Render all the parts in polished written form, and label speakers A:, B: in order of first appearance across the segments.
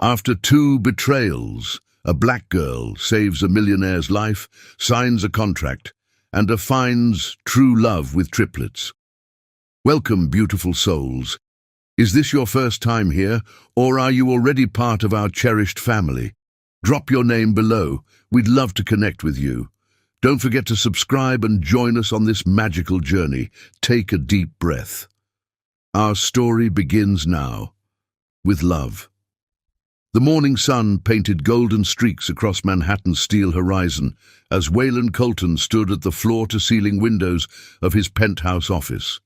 A: After two betrayals, a black girl saves a millionaire's life, signs a contract, and finds true love with Triplets. Welcome, beautiful souls. Is this your first time here, or are you already part of our cherished family? Drop your name below. We'd love to connect with you. Don't forget to subscribe and join us on this magical journey. Take a deep breath. Our story begins now, with love. The morning sun painted golden streaks across Manhattan's steel horizon as Waylon Colton stood at the floor-to-ceiling windows of his penthouse office.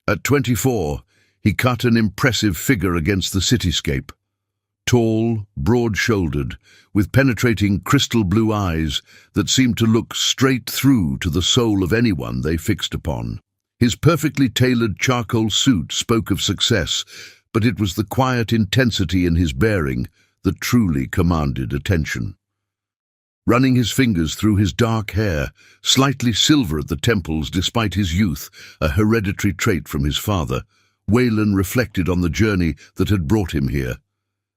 A: At 24, he cut an impressive figure against the cityscape. Tall, broad-shouldered, with penetrating crystal blue eyes that seemed to look straight through to the soul of anyone they fixed upon. His perfectly tailored charcoal suit spoke of success, but it was the quiet intensity in his bearing that truly commanded attention. Running his fingers through his dark hair, slightly silver at the temples despite his youth, a hereditary trait from his father, Waylon reflected on the journey that had brought him here.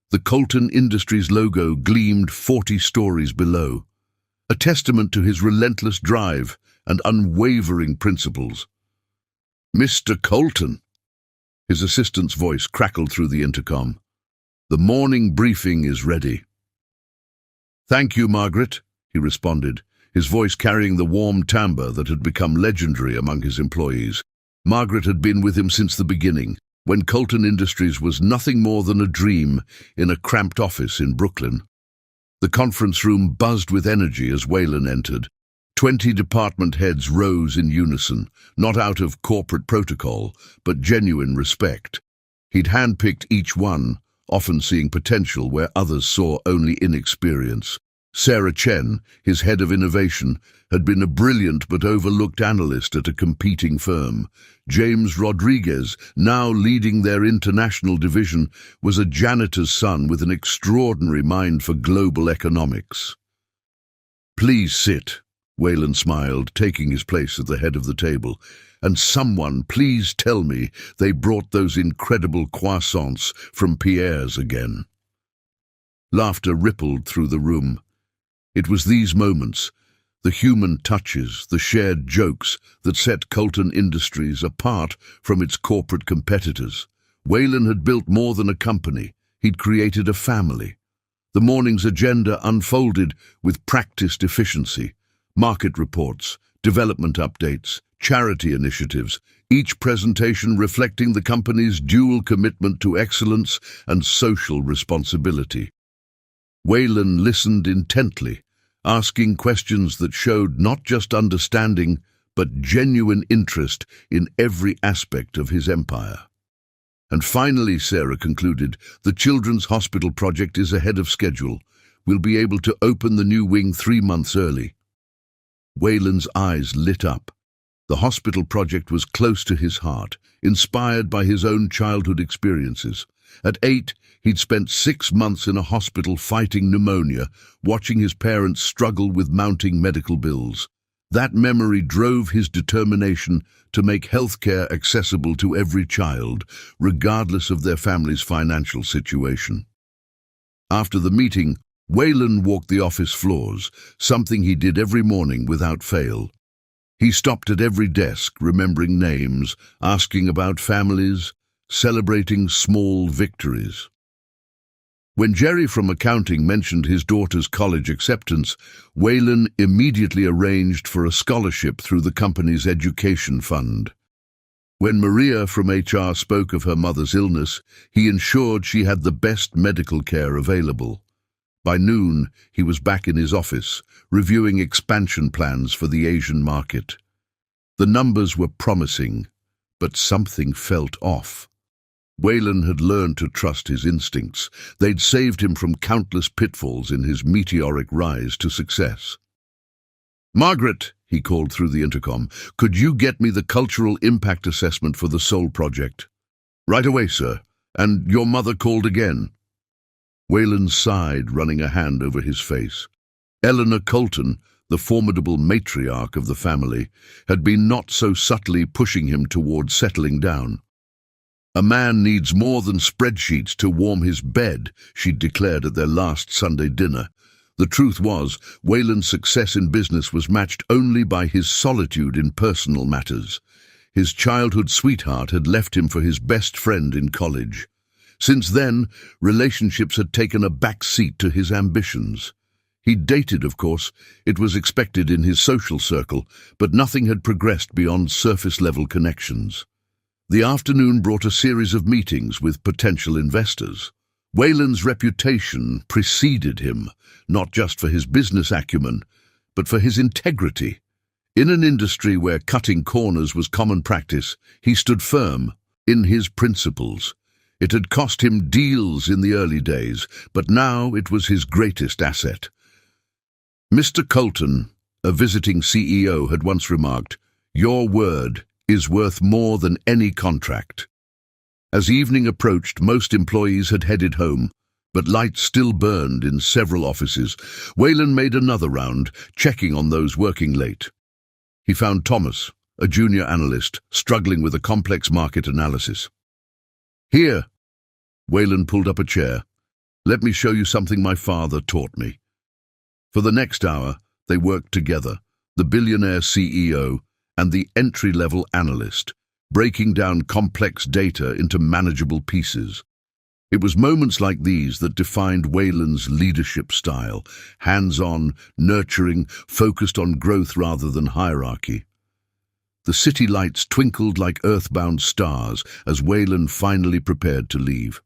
A: The Colton Industries logo gleamed 40 stories below, a testament to his relentless drive and unwavering principles. "Mr. Colton," his assistant's voice crackled through the intercom. "The morning briefing is ready." "Thank you, Margaret," he responded, his voice carrying the warm timbre that had become legendary among his employees. Margaret had been with him since the beginning, when Colton Industries was nothing more than a dream in a cramped office in Brooklyn. The conference room buzzed with energy as Waylon entered. 20 department heads rose in unison, not out of corporate protocol, but genuine respect. He'd handpicked each one, often seeing potential where others saw only inexperience. Sarah Chen, his head of innovation, had been a brilliant but overlooked analyst at a competing firm. James Rodriguez, now leading their international division, was a janitor's son with an extraordinary mind for global economics. "Please sit," Waylon smiled, taking his place at the head of the table. "And someone, please tell me they brought those incredible croissants from Pierre's again." Laughter rippled through the room. It was these moments, the human touches, the shared jokes, that set Colton Industries apart from its corporate competitors. Waylon had built more than a company. He'd created a family. The morning's agenda unfolded with practiced efficiency. Market reports, development updates, charity initiatives, each presentation reflecting the company's dual commitment to excellence and social responsibility. Waylon listened intently, asking questions that showed not just understanding, but genuine interest in every aspect of his empire. And finally, Sarah concluded, "The Children's Hospital project is ahead of schedule. We'll be able to open the new wing 3 months early." Waylon's eyes lit up. The hospital project was close to his heart, inspired by his own childhood experiences. At 8, he'd spent 6 months in a hospital fighting pneumonia, watching his parents struggle with mounting medical bills. That memory drove his determination to make healthcare accessible to every child, regardless of their family's financial situation. After the meeting, Waylon walked the office floors, something he did every morning without fail. He stopped at every desk, remembering names, asking about families, celebrating small victories. When Jerry from accounting mentioned his daughter's college acceptance, Waylon immediately arranged for a scholarship through the company's education fund. When Maria from HR spoke of her mother's illness, he ensured she had the best medical care available. By noon, he was back in his office, reviewing expansion plans for the Asian market. The numbers were promising, but something felt off. Waylon had learned to trust his instincts. They'd saved him from countless pitfalls in his meteoric rise to success. "Margaret," he called through the intercom, "could you get me the cultural impact assessment for the Soul Project?" "Right away, sir. And your mother called again?" Waylon sighed, running a hand over his face. Eleanor Colton, the formidable matriarch of the family, had been not so subtly pushing him toward settling down. "A man needs more than spreadsheets to warm his bed," she'd declared at their last Sunday dinner. The truth was, Wayland's success in business was matched only by his solitude in personal matters. His childhood sweetheart had left him for his best friend in college. Since then, relationships had taken a back seat to his ambitions. He'd dated, of course. It was expected in his social circle, but nothing had progressed beyond surface-level connections. The afternoon brought a series of meetings with potential investors. Wayland's reputation preceded him, not just for his business acumen, but for his integrity. In an industry where cutting corners was common practice, he stood firm in his principles. It had cost him deals in the early days, but now it was his greatest asset. Mr. Colton, a visiting CEO, had once remarked, "Your word is worth more than any contract." As evening approached, most employees had headed home, but lights still burned in several offices. Wayland made another round, checking on those working late. He found Thomas, a junior analyst, struggling with a complex market analysis. "Here," Wayland pulled up a chair. "Let me show you something my father taught me." For the next hour, they worked together, the billionaire CEO and the entry-level analyst, breaking down complex data into manageable pieces. It was moments like these that defined Wayland's leadership style: hands-on, nurturing, focused on growth rather than hierarchy. The city lights twinkled like earthbound stars as Wayland finally prepared to leave.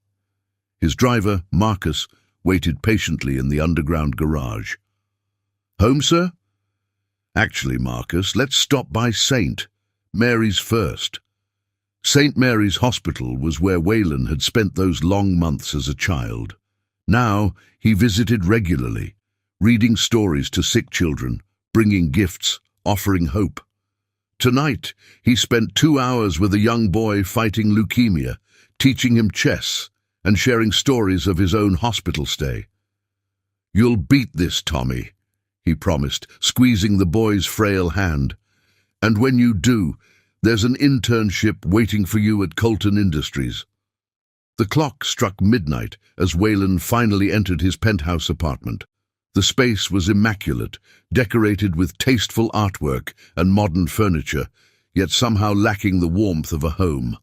A: His driver, Marcus, waited patiently in the underground garage. "Home, sir?" "Actually, Marcus, let's stop by St. Mary's first." St. Mary's Hospital was where Wayland had spent those long months as a child. Now he visited regularly, reading stories to sick children, bringing gifts, offering hope. Tonight, he spent 2 hours with a young boy fighting leukemia, teaching him chess and sharing stories of his own hospital stay. "You'll beat this, Tommy," he promised, squeezing the boy's frail hand. "And when you do, there's an internship waiting for you at Colton Industries." The clock struck midnight as Wayland finally entered his penthouse apartment. The space was immaculate, decorated with tasteful artwork and modern furniture, yet somehow lacking the warmth of a home.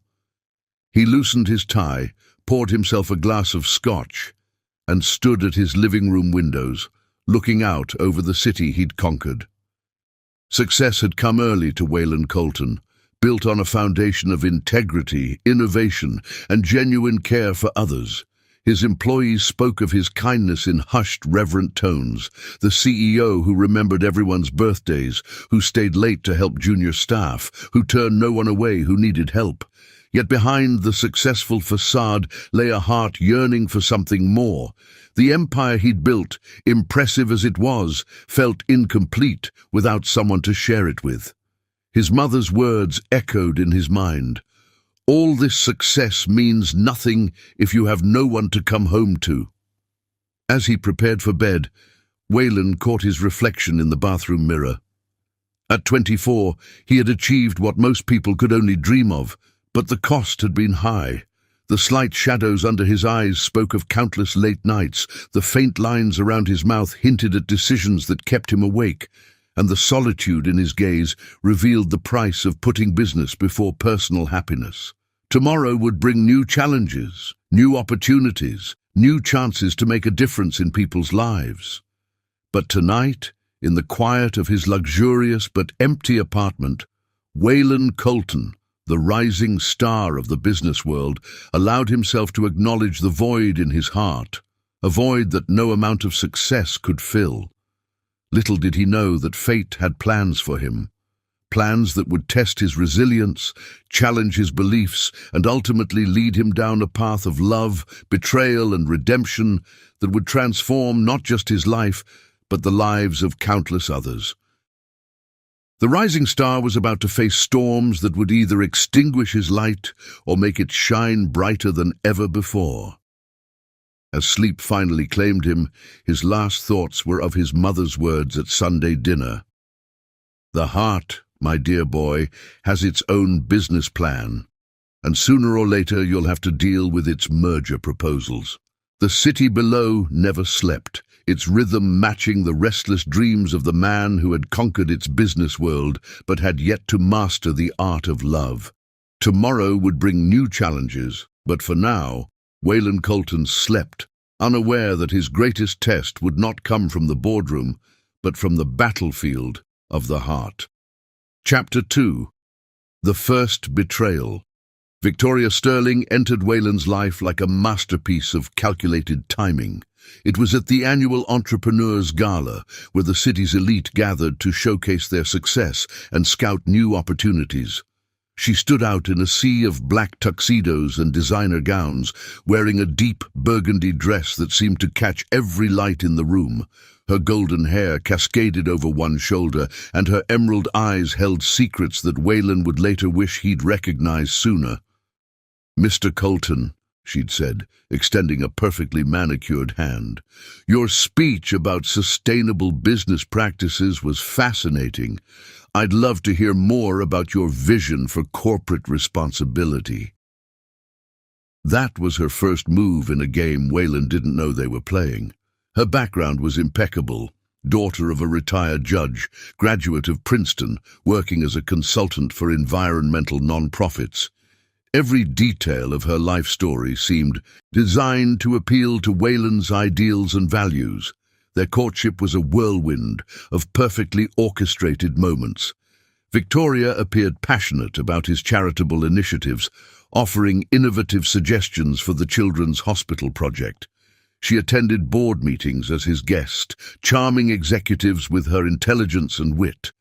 A: He loosened his tie, poured himself a glass of scotch, and stood at his living room windows, looking out over the city he'd conquered. Success had come early to Wayland Colton, built on a foundation of integrity, innovation, and genuine care for others. His employees spoke of his kindness in hushed, reverent tones. The CEO who remembered everyone's birthdays, who stayed late to help junior staff, who turned no one away who needed help. Yet behind the successful facade lay a heart yearning for something more. The empire he'd built, impressive as it was, felt incomplete without someone to share it with. His mother's words echoed in his mind. "All this success means nothing if you have no one to come home to." As he prepared for bed, Wayland caught his reflection in the bathroom mirror. At 24, he had achieved what most people could only dream of, but the cost had been high. The slight shadows under his eyes spoke of countless late nights. The faint lines around his mouth hinted at decisions that kept him awake, and the solitude in his gaze revealed the price of putting business before personal happiness. Tomorrow would bring new challenges, new opportunities, new chances to make a difference in people's lives. But tonight, in the quiet of his luxurious but empty apartment, Wayland Colton, the rising star of the business world, allowed himself to acknowledge the void in his heart, a void that no amount of success could fill. Little did he know that fate had plans for him, plans that would test his resilience, challenge his beliefs, and ultimately lead him down a path of love, betrayal, and redemption that would transform not just his life, but the lives of countless others. The rising star was about to face storms that would either extinguish his light or make it shine brighter than ever before. As sleep finally claimed him, his last thoughts were of his mother's words at Sunday dinner. "The heart, my dear boy, has its own business plan. and sooner or later you'll have to deal with its merger proposals. The city below never slept, its rhythm matching the restless dreams of the man who had conquered its business world but had yet to master the art of love. Tomorrow would bring new challenges, but for now, Wayland Colton slept, unaware that his greatest test would not come from the boardroom, but from the battlefield of the heart. Chapter 2. The First Betrayal. Victoria Sterling entered Wayland's life like a masterpiece of calculated timing. It was at the annual Entrepreneurs Gala, where the city's elite gathered to showcase their success and scout new opportunities. She stood out in a sea of black tuxedos and designer gowns, wearing a deep burgundy dress that seemed to catch every light in the room. Her golden hair cascaded over one shoulder, and her emerald eyes held secrets that Wayland would later wish he'd recognized sooner. "Mr. Colton," she'd said, extending a perfectly manicured hand, "your speech about sustainable business practices was fascinating. I'd love to hear more about your vision for corporate responsibility." That was her first move in a game Wayland didn't know they were playing. Her background was impeccable. Daughter of a retired judge, graduate of Princeton, working as a consultant for environmental non-profits. Every detail of her life story seemed designed to appeal to Wayland's ideals and values. Their courtship was a whirlwind of perfectly orchestrated moments. Victoria appeared passionate about his charitable initiatives, offering innovative suggestions for the Children's Hospital Project. She attended board meetings as his guest, charming executives with her intelligence and wit.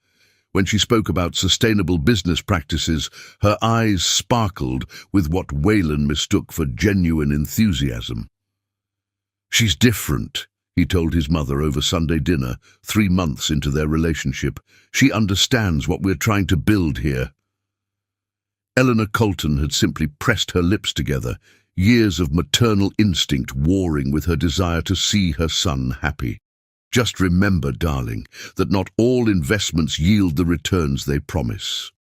A: When she spoke about sustainable business practices, her eyes sparkled with what Wayland mistook for genuine enthusiasm. "She's different," he told his mother over Sunday dinner, 3 months into their relationship. "She understands what we're trying to build here." Eleanor Colton had simply pressed her lips together, years of maternal instinct warring with her desire to see her son happy. "Just remember, darling, that not all investments yield the returns they promise."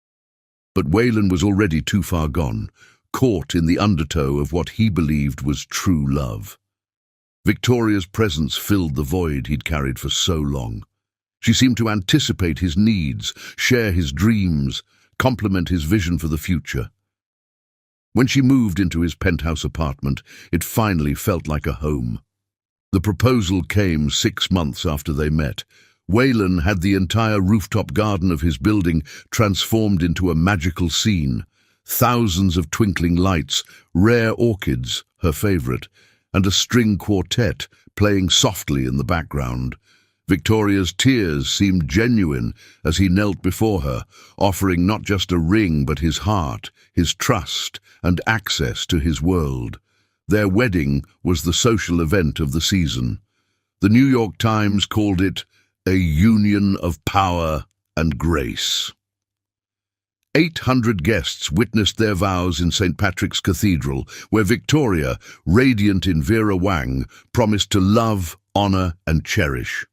A: But Wayland was already too far gone, caught in the undertow of what he believed was true love. Victoria's presence filled the void he'd carried for so long. She seemed to anticipate his needs, share his dreams, complement his vision for the future. When she moved into his penthouse apartment, it finally felt like a home. The proposal came 6 months after they met. Wayland had the entire rooftop garden of his building transformed into a magical scene. Thousands of twinkling lights, rare orchids, her favorite, and a string quartet playing softly in the background. Victoria's tears seemed genuine as he knelt before her, offering not just a ring but his heart, his trust, and access to his world. Their wedding was the social event of the season. The New York Times called it a union of power and grace. 800 guests witnessed their vows in St. Patrick's Cathedral, where Victoria, radiant in Vera Wang, promised to love, honor, and cherish.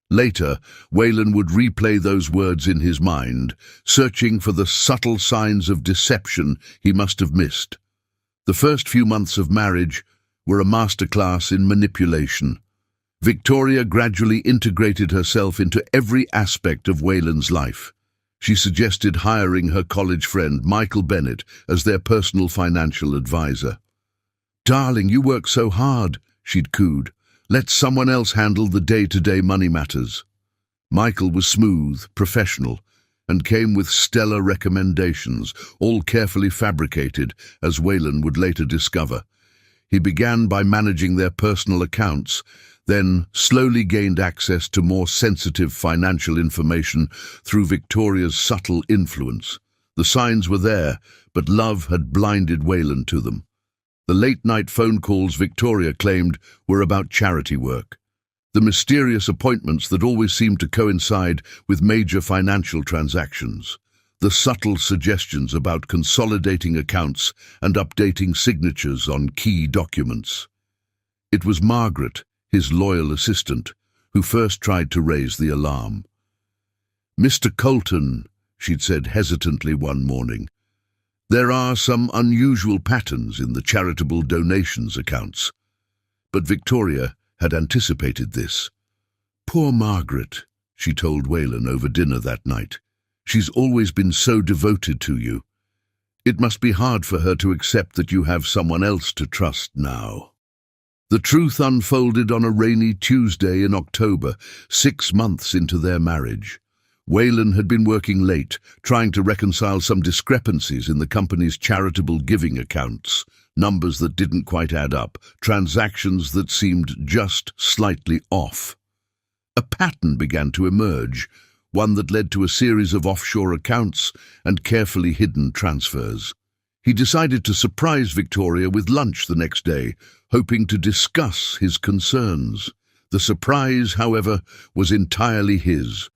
A: Later, Wayland would replay those words in his mind, searching for the subtle signs of deception he must have missed. The first few months of marriage were a masterclass in manipulation. Victoria gradually integrated herself into every aspect of Wayland's life. She suggested hiring her college friend Michael Bennett as their personal financial advisor. "Darling, you work so hard," she'd cooed. "Let someone else handle the day-to-day money matters." Michael was smooth, professional, and came with stellar recommendations, all carefully fabricated, as Wayland would later discover. He began by managing their personal accounts, then slowly gained access to more sensitive financial information through Victoria's subtle influence. The signs were there, but love had blinded Wayland to them. The late-night phone calls Victoria claimed were about charity work. The mysterious appointments that always seemed to coincide with major financial transactions. The subtle suggestions about consolidating accounts and updating signatures on key documents. It was Margaret, his loyal assistant, who first tried to raise the alarm. "Mr. Colton," she'd said hesitantly one morning, There are some unusual patterns in the charitable donations accounts, but Victoria had anticipated this. "Poor Margaret," she told Wayland over dinner that night. "She's always been so devoted to you. It must be hard for her to accept that you have someone else to trust now." The truth unfolded on a rainy Tuesday in October, 6 months into their marriage. Wayland had been working late, trying to reconcile some discrepancies in the company's charitable giving accounts, numbers that didn't quite add up, transactions that seemed just slightly off. A pattern began to emerge, one that led to a series of offshore accounts and carefully hidden transfers. He decided to surprise Victoria with lunch the next day, hoping to discuss his concerns. The surprise, however, was entirely his.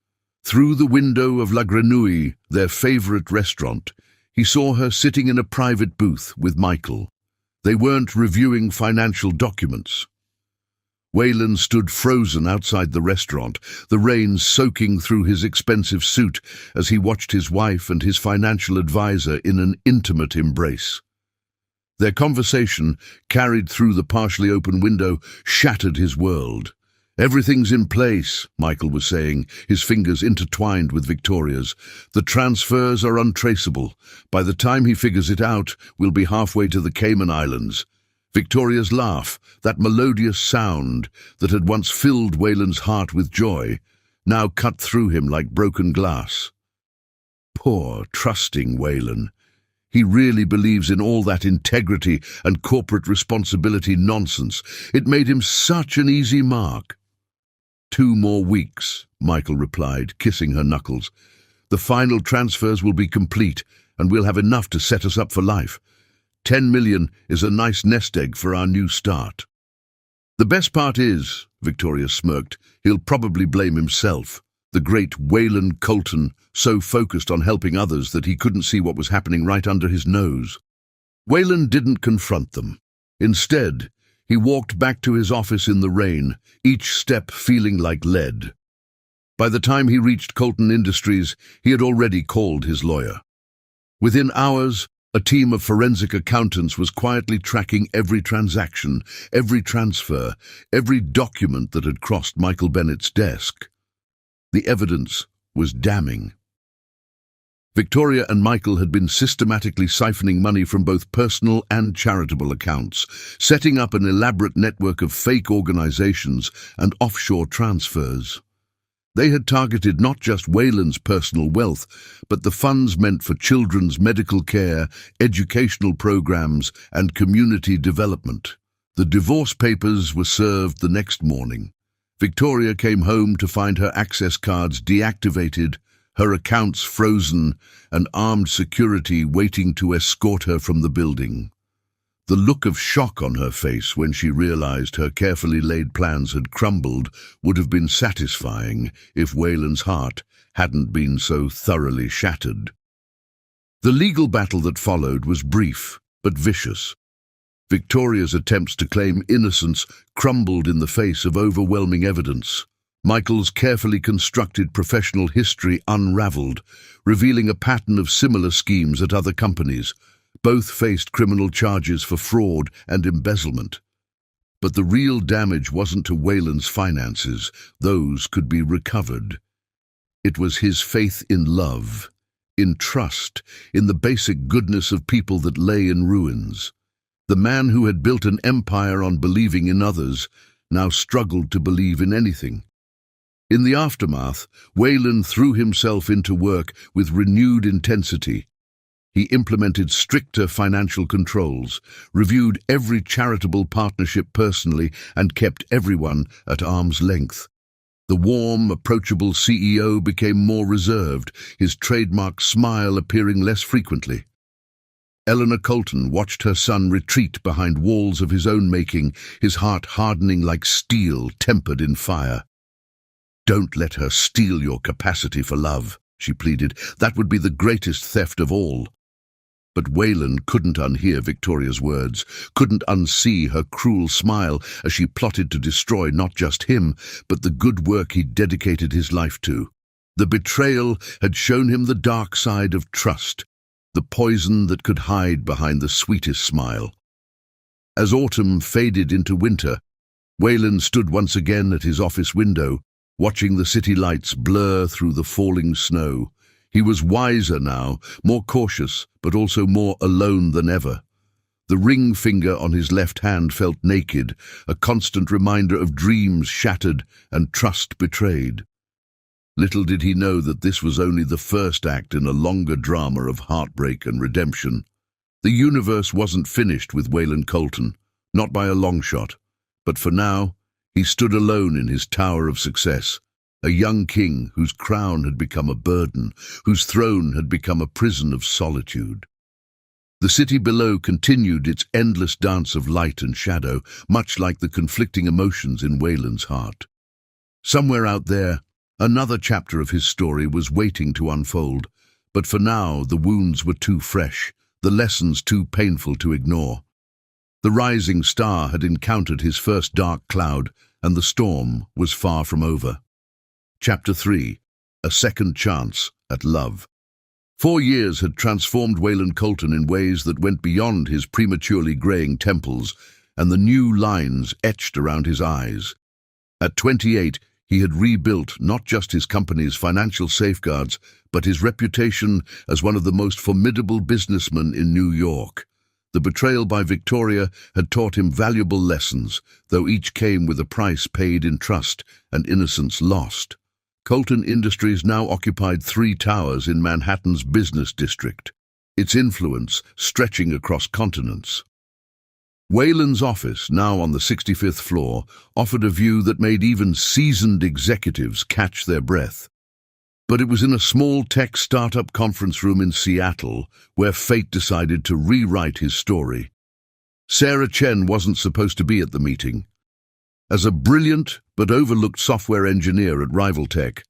A: Through the window of La Grenouille, their favorite restaurant, he saw her sitting in a private booth with Michael. They weren't reviewing financial documents. Wayland stood frozen outside the restaurant, the rain soaking through his expensive suit as he watched his wife and his financial advisor in an intimate embrace. Their conversation, carried through the partially open window, shattered his world. "Everything's in place," Michael was saying, his fingers intertwined with Victoria's. "The transfers are untraceable. By the time he figures it out, we'll be halfway to the Cayman Islands." Victoria's laugh, that melodious sound that had once filled Wayland's heart with joy, now cut through him like broken glass. Poor, trusting Wayland. He really believes in all that integrity and corporate responsibility nonsense. It made him such an easy mark. "2 more weeks," Michael replied, kissing her knuckles. "The final transfers will be complete, and we'll have enough to set us up for life. 10 million is a nice nest egg for our new start." "The best part is," Victoria smirked, "he'll probably blame himself. The great Wayland Colton, so focused on helping others that he couldn't see what was happening right under his nose." Wayland didn't confront them. Instead, he walked back to his office in the rain, each step feeling like lead. By the time he reached Colton Industries, he had already called his lawyer. Within hours, a team of forensic accountants was quietly tracking every transaction, every transfer, every document that had crossed Michael Bennett's desk. The evidence was damning. Victoria and Michael had been systematically siphoning money from both personal and charitable accounts, setting up an elaborate network of fake organizations and offshore transfers. They had targeted not just Wayland's personal wealth, but the funds meant for children's medical care, educational programs, and community development. The divorce papers were served the next morning. Victoria came home to find her access cards deactivated, her accounts frozen, and armed security waiting to escort her from the building. The look of shock on her face when she realized her carefully laid plans had crumbled would have been satisfying if Wayland's heart hadn't been so thoroughly shattered. The legal battle that followed was brief but vicious. Victoria's attempts to claim innocence crumbled in the face of overwhelming evidence. Michael's carefully constructed professional history unraveled, revealing a pattern of similar schemes at other companies. Both faced criminal charges for fraud and embezzlement. But the real damage wasn't to Wayland's finances. Those could be recovered. It was his faith in love, in trust, in the basic goodness of people that lay in ruins. The man who had built an empire on believing in others now struggled to believe in anything. In the aftermath, Wayland threw himself into work with renewed intensity. He implemented stricter financial controls, reviewed every charitable partnership personally, and kept everyone at arm's length. The warm, approachable CEO became more reserved, his trademark smile appearing less frequently. Eleanor Colton watched her son retreat behind walls of his own making, his heart hardening like steel tempered in fire. "Don't let her steal your capacity for love," she pleaded. "That would be the greatest theft of all." But Wayland couldn't unhear Victoria's words, couldn't unsee her cruel smile as she plotted to destroy not just him, but the good work he'd dedicated his life to. The betrayal had shown him the dark side of trust. the poison that could hide behind the sweetest smile. As autumn faded into winter, Wayland stood once again at his office window, watching the city lights blur through the falling snow. He was wiser now, more cautious, but also more alone than ever. The ring finger on his left hand felt naked, a constant reminder of dreams shattered and trust betrayed. Little did he know that this was only the first act in a longer drama of heartbreak and redemption. The universe wasn't finished with Wayland Colton, not by a long shot. But for now, he stood alone in his tower of success, a young king whose crown had become a burden, whose throne had become a prison of solitude. The city below continued its endless dance of light and shadow, much like the conflicting emotions in Wayland's heart. Somewhere out there, another chapter of his story was waiting to unfold, but for now the wounds were too fresh, the lessons too painful to ignore. The rising star had encountered his first dark cloud, and the storm was far from over. Chapter 3. A Second Chance at Love. 4 years had transformed Wayland Colton in ways that went beyond his prematurely graying temples and the new lines etched around his eyes. At 28, he had rebuilt not just his company's financial safeguards, but his reputation as one of the most formidable businessmen in New York. The betrayal by Victoria had taught him valuable lessons, though each came with a price paid in trust and innocence lost. Colton Industries now occupied 3 towers in Manhattan's business district, its influence stretching across continents. Wayland's office, now on the 65th floor, offered a view that made even seasoned executives catch their breath. But it was in a small tech startup conference room in Seattle where fate decided to rewrite his story. Sarah Chen wasn't supposed to be at the meeting. As a brilliant but overlooked software engineer at Rival Tech,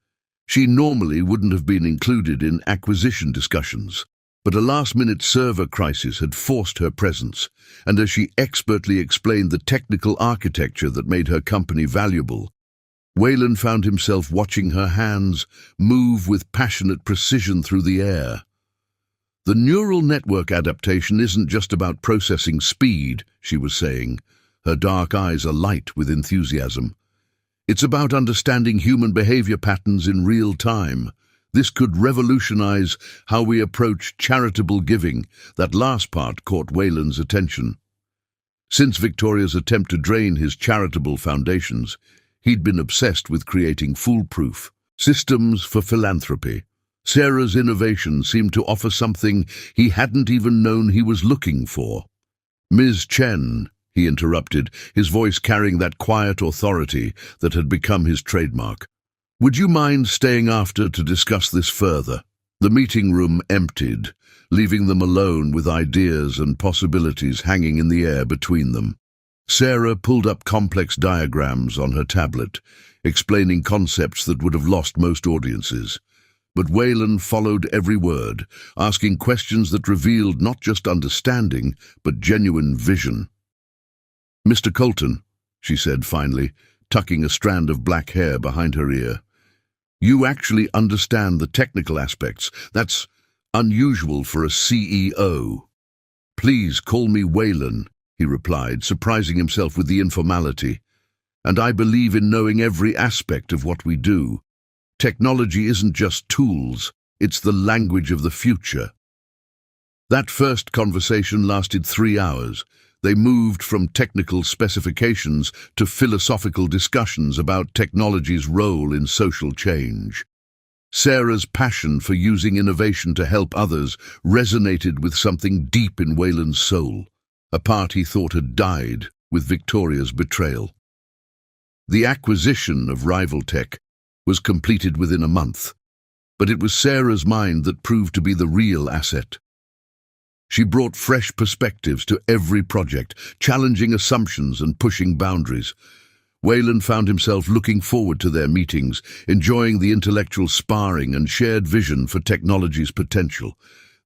A: she normally wouldn't have been included in acquisition discussions. But a last-minute server crisis had forced her presence, and as she expertly explained the technical architecture that made her company valuable, Wayland found himself watching her hands move with passionate precision through the air. The neural network adaptation isn't just about processing speed, she was saying, her dark eyes alight with enthusiasm. It's about understanding human behavior patterns in real time. This could revolutionize how we approach charitable giving. That last part caught Wayland's attention. Since Victoria's attempt to drain his charitable foundations, he'd been obsessed with creating foolproof systems for philanthropy. Sarah's innovation seemed to offer something he hadn't even known he was looking for. "Ms. Chen," he interrupted, his voice carrying that quiet authority that had become his trademark. "Would you mind staying after to discuss this further?" The meeting room emptied, leaving them alone with ideas and possibilities hanging in the air between them. Sarah pulled up complex diagrams on her tablet, explaining concepts that would have lost most audiences. But Wayland followed every word, asking questions that revealed not just understanding, but genuine vision. "Mr. Colton," she said finally, tucking a strand of black hair behind her ear, "you actually understand the technical aspects. That's unusual for a CEO." "Please call me Wayland," he replied, surprising himself with the informality. "And I believe in knowing every aspect of what we do. Technology isn't just tools, it's the language of the future." That first conversation lasted 3 hours. They moved from technical specifications to philosophical discussions about technology's role in social change. Sarah's passion for using innovation to help others resonated with something deep in Wayland's soul, a part he thought had died with Victoria's betrayal. The acquisition of Rival Tech was completed within a month, but it was Sarah's mind that proved to be the real asset. She brought fresh perspectives to every project, challenging assumptions and pushing boundaries. Wayland found himself looking forward to their meetings, enjoying the intellectual sparring and shared vision for technology's potential.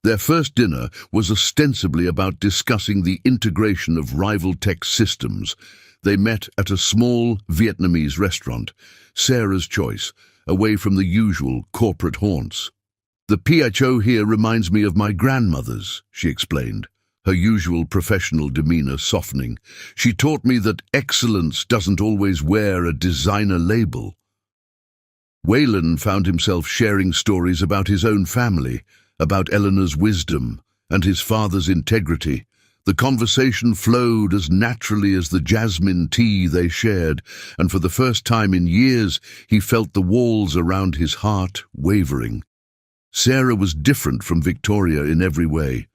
A: Their first dinner was ostensibly about discussing the integration of Rival Tech systems. They met at a small Vietnamese restaurant, Sarah's choice, away from the usual corporate haunts. "The PHO here reminds me of my grandmother's," she explained, her usual professional demeanor softening. "She taught me that excellence doesn't always wear a designer label." Waylon found himself sharing stories about his own family, about Eleanor's wisdom and his father's integrity. The conversation flowed as naturally as the jasmine tea they shared, and for the first time in years he felt the walls around his heart wavering. Sarah was different from Victoria in every way.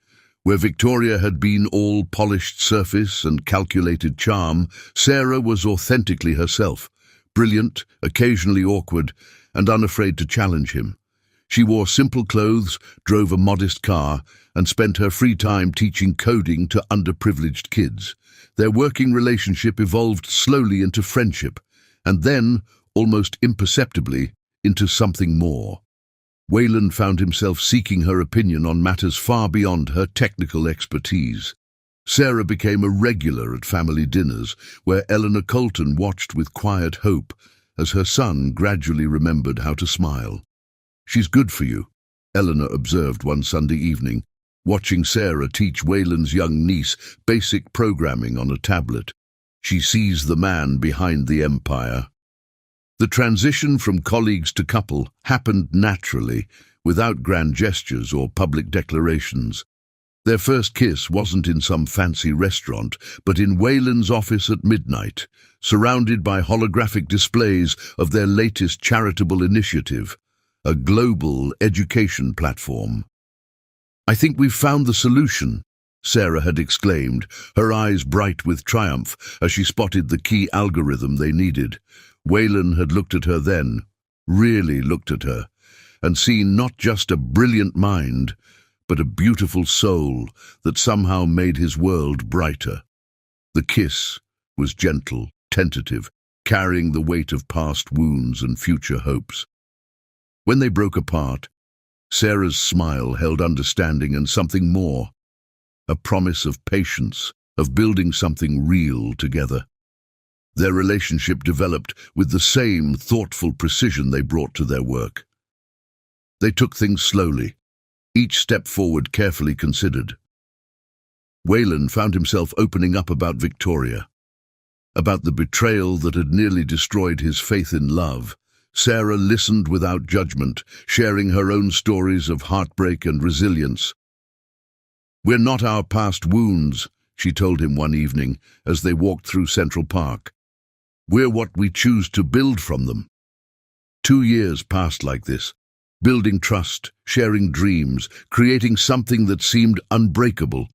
A: Where Victoria had been all polished surface and calculated charm, Sarah was authentically herself, brilliant, occasionally awkward, and unafraid to challenge him. She wore simple clothes, drove a modest car, and spent her free time teaching coding to underprivileged kids. Their working relationship evolved slowly into friendship, and then, almost imperceptibly, into something more. Waylon found himself seeking her opinion on matters far beyond her technical expertise. Sarah became a regular at family dinners, where Eleanor Colton watched with quiet hope as her son gradually remembered how to smile. "She's good for you," Eleanor observed one Sunday evening, watching Sarah teach Waylon's young niece basic programming on a tablet. "She sees the man behind the empire." The transition from colleagues to couple happened naturally, without grand gestures or public declarations. Their first kiss wasn't in some fancy restaurant, but in Waylon's office at midnight, surrounded by holographic displays of their latest charitable initiative, a global education platform. "I think we've found the solution," Sarah had exclaimed, her eyes bright with triumph as she spotted the key algorithm they needed. Waylon had looked at her then, really looked at her, and seen not just a brilliant mind, but a beautiful soul that somehow made his world brighter. The kiss was gentle, tentative, carrying the weight of past wounds and future hopes. When they broke apart, Sarah's smile held understanding and something more, a promise of patience, of building something real together. Their relationship developed with the same thoughtful precision they brought to their work. They took things slowly, each step forward carefully considered. Waylon found himself opening up about Victoria, about the betrayal that had nearly destroyed his faith in love. Sarah listened without judgment, sharing her own stories of heartbreak and resilience. "We're not our past wounds," she told him one evening as they walked through Central Park. "We're what we choose to build from them." 2 years passed like this, building trust, sharing dreams, creating something that seemed unbreakable.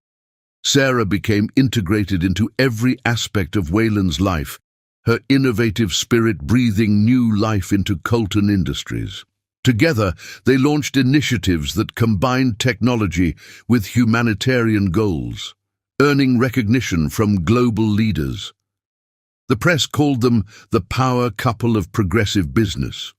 A: Sarah became integrated into every aspect of Waylon's life, her innovative spirit breathing new life into Colton Industries. Together, they launched initiatives that combined technology with humanitarian goals, earning recognition from global leaders. The press called them the power couple of progressive business.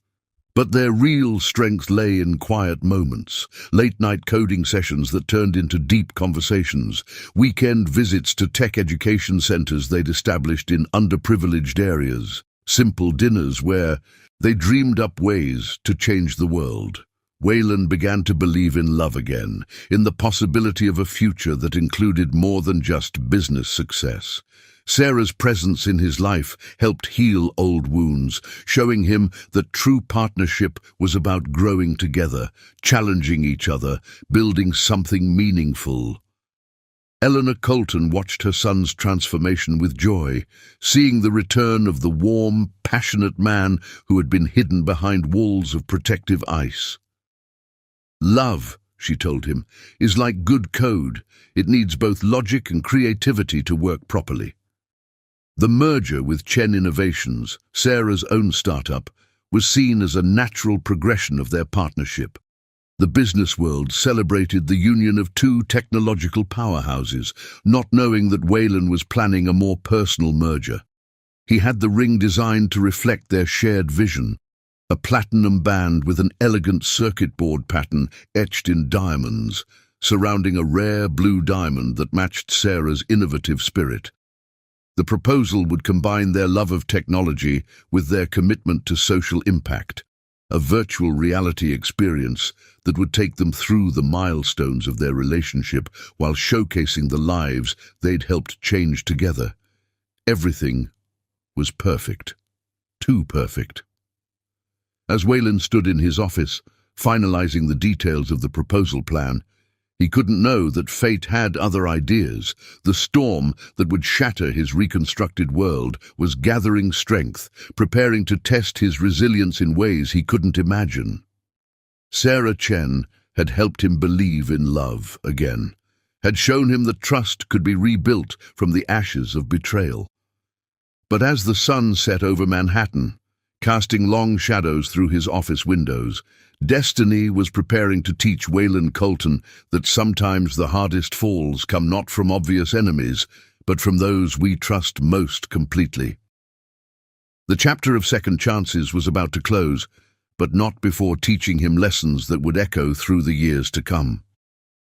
A: But their real strength lay in quiet moments, late-night coding sessions that turned into deep conversations, weekend visits to tech education centers they'd established in underprivileged areas, simple dinners where they dreamed up ways to change the world. Waylon began to believe in love again, in the possibility of a future that included more than just business success. Sarah's presence in his life helped heal old wounds, showing him that true partnership was about growing together, challenging each other, building something meaningful. Eleanor Colton watched her son's transformation with joy, seeing the return of the warm, passionate man who had been hidden behind walls of protective ice. "Love," she told him, "is like good code. It needs both logic and creativity to work properly." The merger with Chen Innovations, Sarah's own startup, was seen as a natural progression of their partnership. The business world celebrated the union of two technological powerhouses, not knowing that Waylon was planning a more personal merger. He had the ring designed to reflect their shared vision, a platinum band with an elegant circuit board pattern etched in diamonds, surrounding a rare blue diamond that matched Sarah's innovative spirit. The proposal would combine their love of technology with their commitment to social impact. a virtual reality experience that would take them through the milestones of their relationship while showcasing the lives they'd helped change together. Everything was perfect. Too perfect. As Wayland stood in his office, finalizing the details of the proposal plan, he couldn't know that fate had other ideas. The storm that would shatter his reconstructed world was gathering strength, preparing to test his resilience in ways he couldn't imagine. Sarah Chen had helped him believe in love again, had shown him that trust could be rebuilt from the ashes of betrayal. But as the sun set over Manhattan, casting long shadows through his office windows, destiny was preparing to teach Wayland Colton that sometimes the hardest falls come not from obvious enemies, but from those we trust most completely. The chapter of second chances was about to close, but not before teaching him lessons that would echo through the years to come.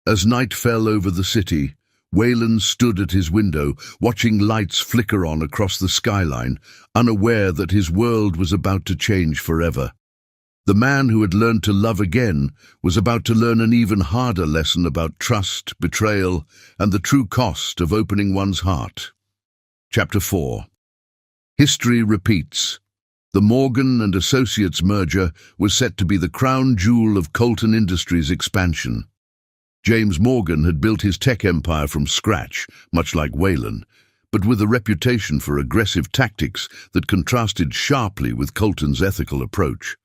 A: As night fell over the city, Wayland stood at his window, watching lights flicker on across the skyline, unaware that his world was about to change forever. The man who had learned to love again was about to learn an even harder lesson about trust, betrayal, and the true cost of opening one's heart. Chapter 4. History repeats. The Morgan and Associates merger was set to be the crown jewel of Colton Industries' expansion. James Morgan had built his tech empire from scratch, much like Wayland, but with a reputation for aggressive tactics that contrasted sharply with Colton's ethical approach.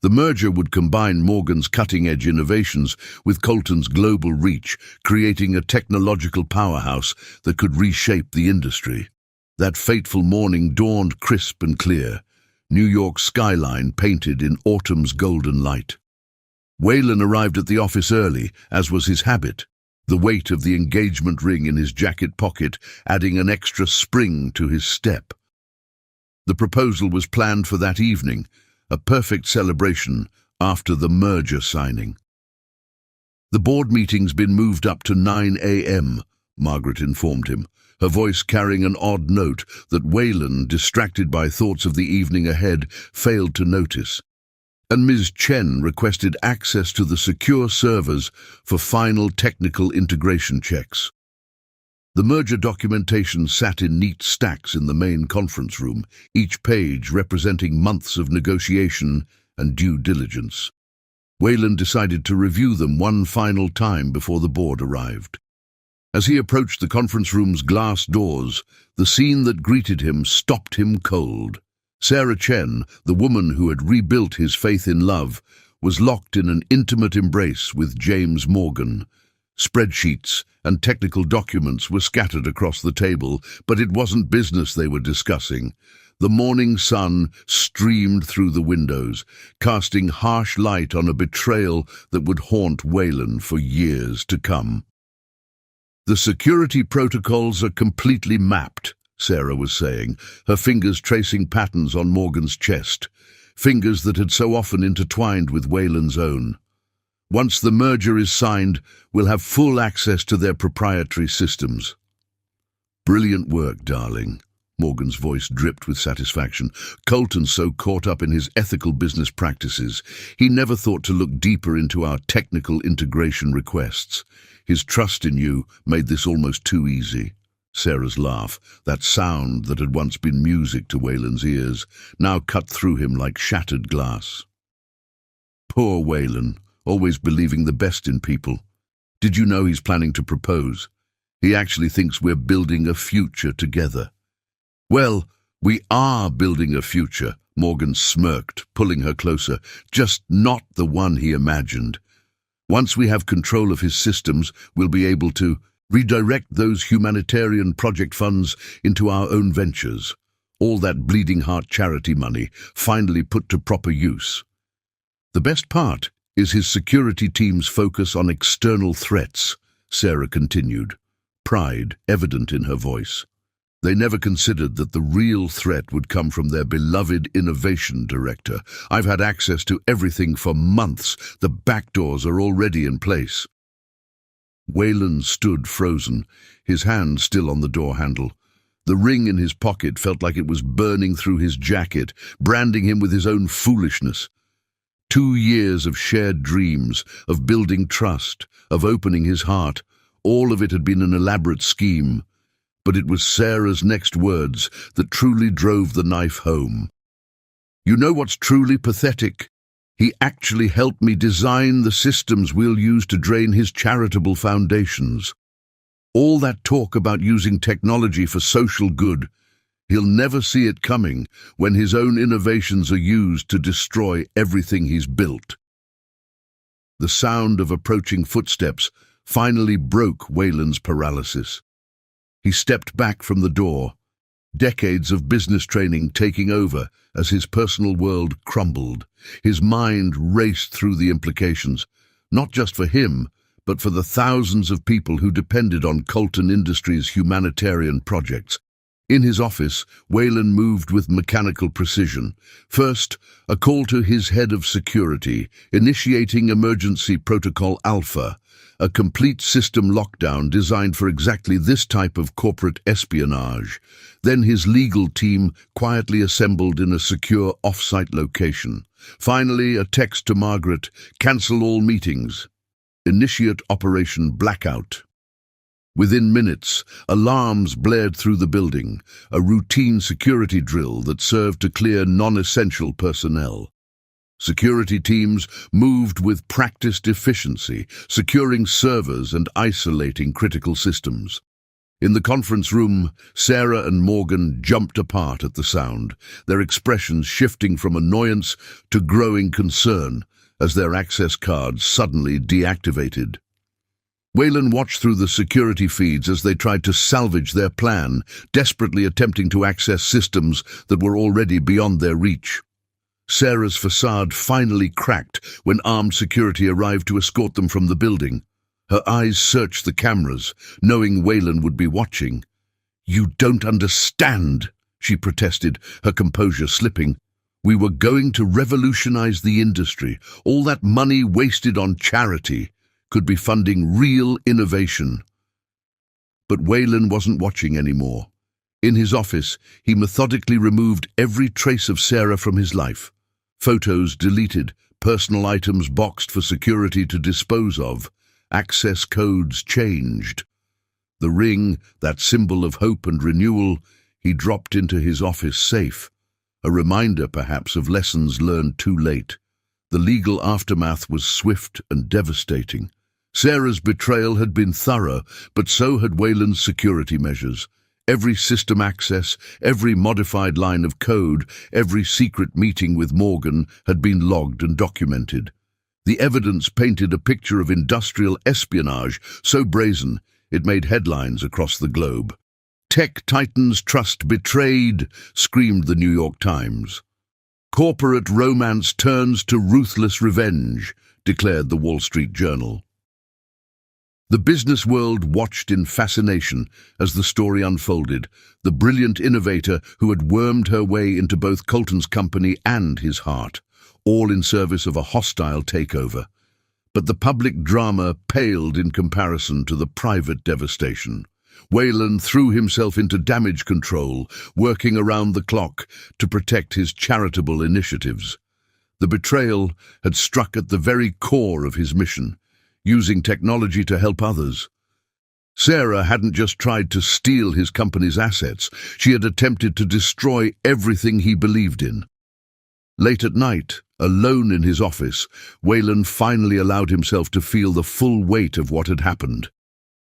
A: The merger would combine Morgan's cutting-edge innovations with Colton's global reach, creating a technological powerhouse that could reshape the industry. That fateful morning dawned crisp and clear, New York's skyline painted in autumn's golden light. Wayland arrived at the office early, as was his habit, the weight of the engagement ring in his jacket pocket adding an extra spring to his step. The proposal was planned for that evening, a perfect celebration after the merger signing. "The board meeting's been moved up to 9 a.m., Margaret informed him, her voice carrying an odd note that Wayland, distracted by thoughts of the evening ahead, failed to notice. And Ms. Chen requested access to the secure servers for final technical integration checks. The merger documentation sat in neat stacks in the main conference room, each page representing months of negotiation and due diligence. Wayland decided to review them one final time before the board arrived. As he approached the conference room's glass doors, the scene that greeted him stopped him cold. Sarah Chen, the woman who had rebuilt his faith in love, was locked in an intimate embrace with James Morgan. Spreadsheets and technical documents were scattered across the table, but it wasn't business they were discussing. The morning sun streamed through the windows, casting harsh light on a betrayal that would haunt Wayland for years to come. "The security protocols are completely mapped," Sarah was saying, her fingers tracing patterns on Morgan's chest, fingers that had so often intertwined with Wayland's own. "Once the merger is signed, we'll have full access to their proprietary systems." "Brilliant work, darling," Morgan's voice dripped with satisfaction. Colton so caught up in his ethical business practices, he never thought to look deeper into our technical integration requests. His trust in you made this almost too easy. Sarah's laugh, that sound that had once been music to Wayland's ears, now cut through him like shattered glass. "Poor Wayland, always believing the best in people. Did you know he's planning to propose? He actually thinks we're building a future together." "Well, we are building a future," Morgan smirked, pulling her closer, "just not the one he imagined. Once we have control of his systems, we'll be able to redirect those humanitarian project funds into our own ventures. All that bleeding heart charity money finally put to proper use. The best part is his security team's focus on external threats," Sarah continued, pride evident in her voice. "They never considered that the real threat would come from their beloved innovation director. I've had access to everything for months. The backdoors are already in place." Wayland stood frozen, his hand still on the door handle. The ring in his pocket felt like it was burning through his jacket, branding him with his own foolishness. 2 years of shared dreams, of building trust, of opening his heart. All of it had been an elaborate scheme, but it was Sarah's next words that truly drove the knife home. "You know what's truly pathetic? He actually helped me design the systems we'll use to drain his charitable foundations. All that talk about using technology for social good, he'll never see it coming when his own innovations are used to destroy everything he's built." The sound of approaching footsteps finally broke Wayland's paralysis. He stepped back from the door, decades of business training taking over as his personal world crumbled. His mind raced through the implications, not just for him, but for the thousands of people who depended on Colton Industries' humanitarian projects. In his office, Wayland moved with mechanical precision. First, a call to his head of security, initiating Emergency Protocol Alpha, a complete system lockdown designed for exactly this type of corporate espionage. Then his legal team quietly assembled in a secure off-site location. Finally, a text to Margaret: "Cancel all meetings. Initiate Operation Blackout." Within minutes, alarms blared through the building, a routine security drill that served to clear non-essential personnel. Security teams moved with practiced efficiency, securing servers and isolating critical systems. In the conference room, Sarah and Morgan jumped apart at the sound, their expressions shifting from annoyance to growing concern as their access cards suddenly deactivated. Wayland watched through the security feeds as they tried to salvage their plan, desperately attempting to access systems that were already beyond their reach. Sarah's facade finally cracked when armed security arrived to escort them from the building. Her eyes searched the cameras, knowing Wayland would be watching. "You don't understand," she protested, her composure slipping. "We were going to revolutionize the industry. All that money wasted on charity could be funding real innovation." But Wayland wasn't watching anymore. In his office, he methodically removed every trace of Sarah from his life. Photos deleted, personal items boxed for security to dispose of, access codes changed. The ring, that symbol of hope and renewal, he dropped into his office safe, a reminder perhaps of lessons learned too late. The legal aftermath was swift and devastating. Sarah's betrayal had been thorough, but so had Wayland's security measures. Every system access, every modified line of code, every secret meeting with Morgan had been logged and documented. The evidence painted a picture of industrial espionage so brazen it made headlines across the globe. "Tech titans trust betrayed," screamed the New York Times. "Corporate romance turns to ruthless revenge," declared the Wall Street Journal. The business world watched in fascination as the story unfolded, the brilliant innovator who had wormed her way into both Colton's company and his heart, all in service of a hostile takeover. But the public drama paled in comparison to the private devastation. Wayland threw himself into damage control, working around the clock to protect his charitable initiatives. The betrayal had struck at the very core of his mission, using technology to help others. Sarah hadn't just tried to steal his company's assets, she had attempted to destroy everything he believed in. Late at night, alone in his office, Wayland finally allowed himself to feel the full weight of what had happened.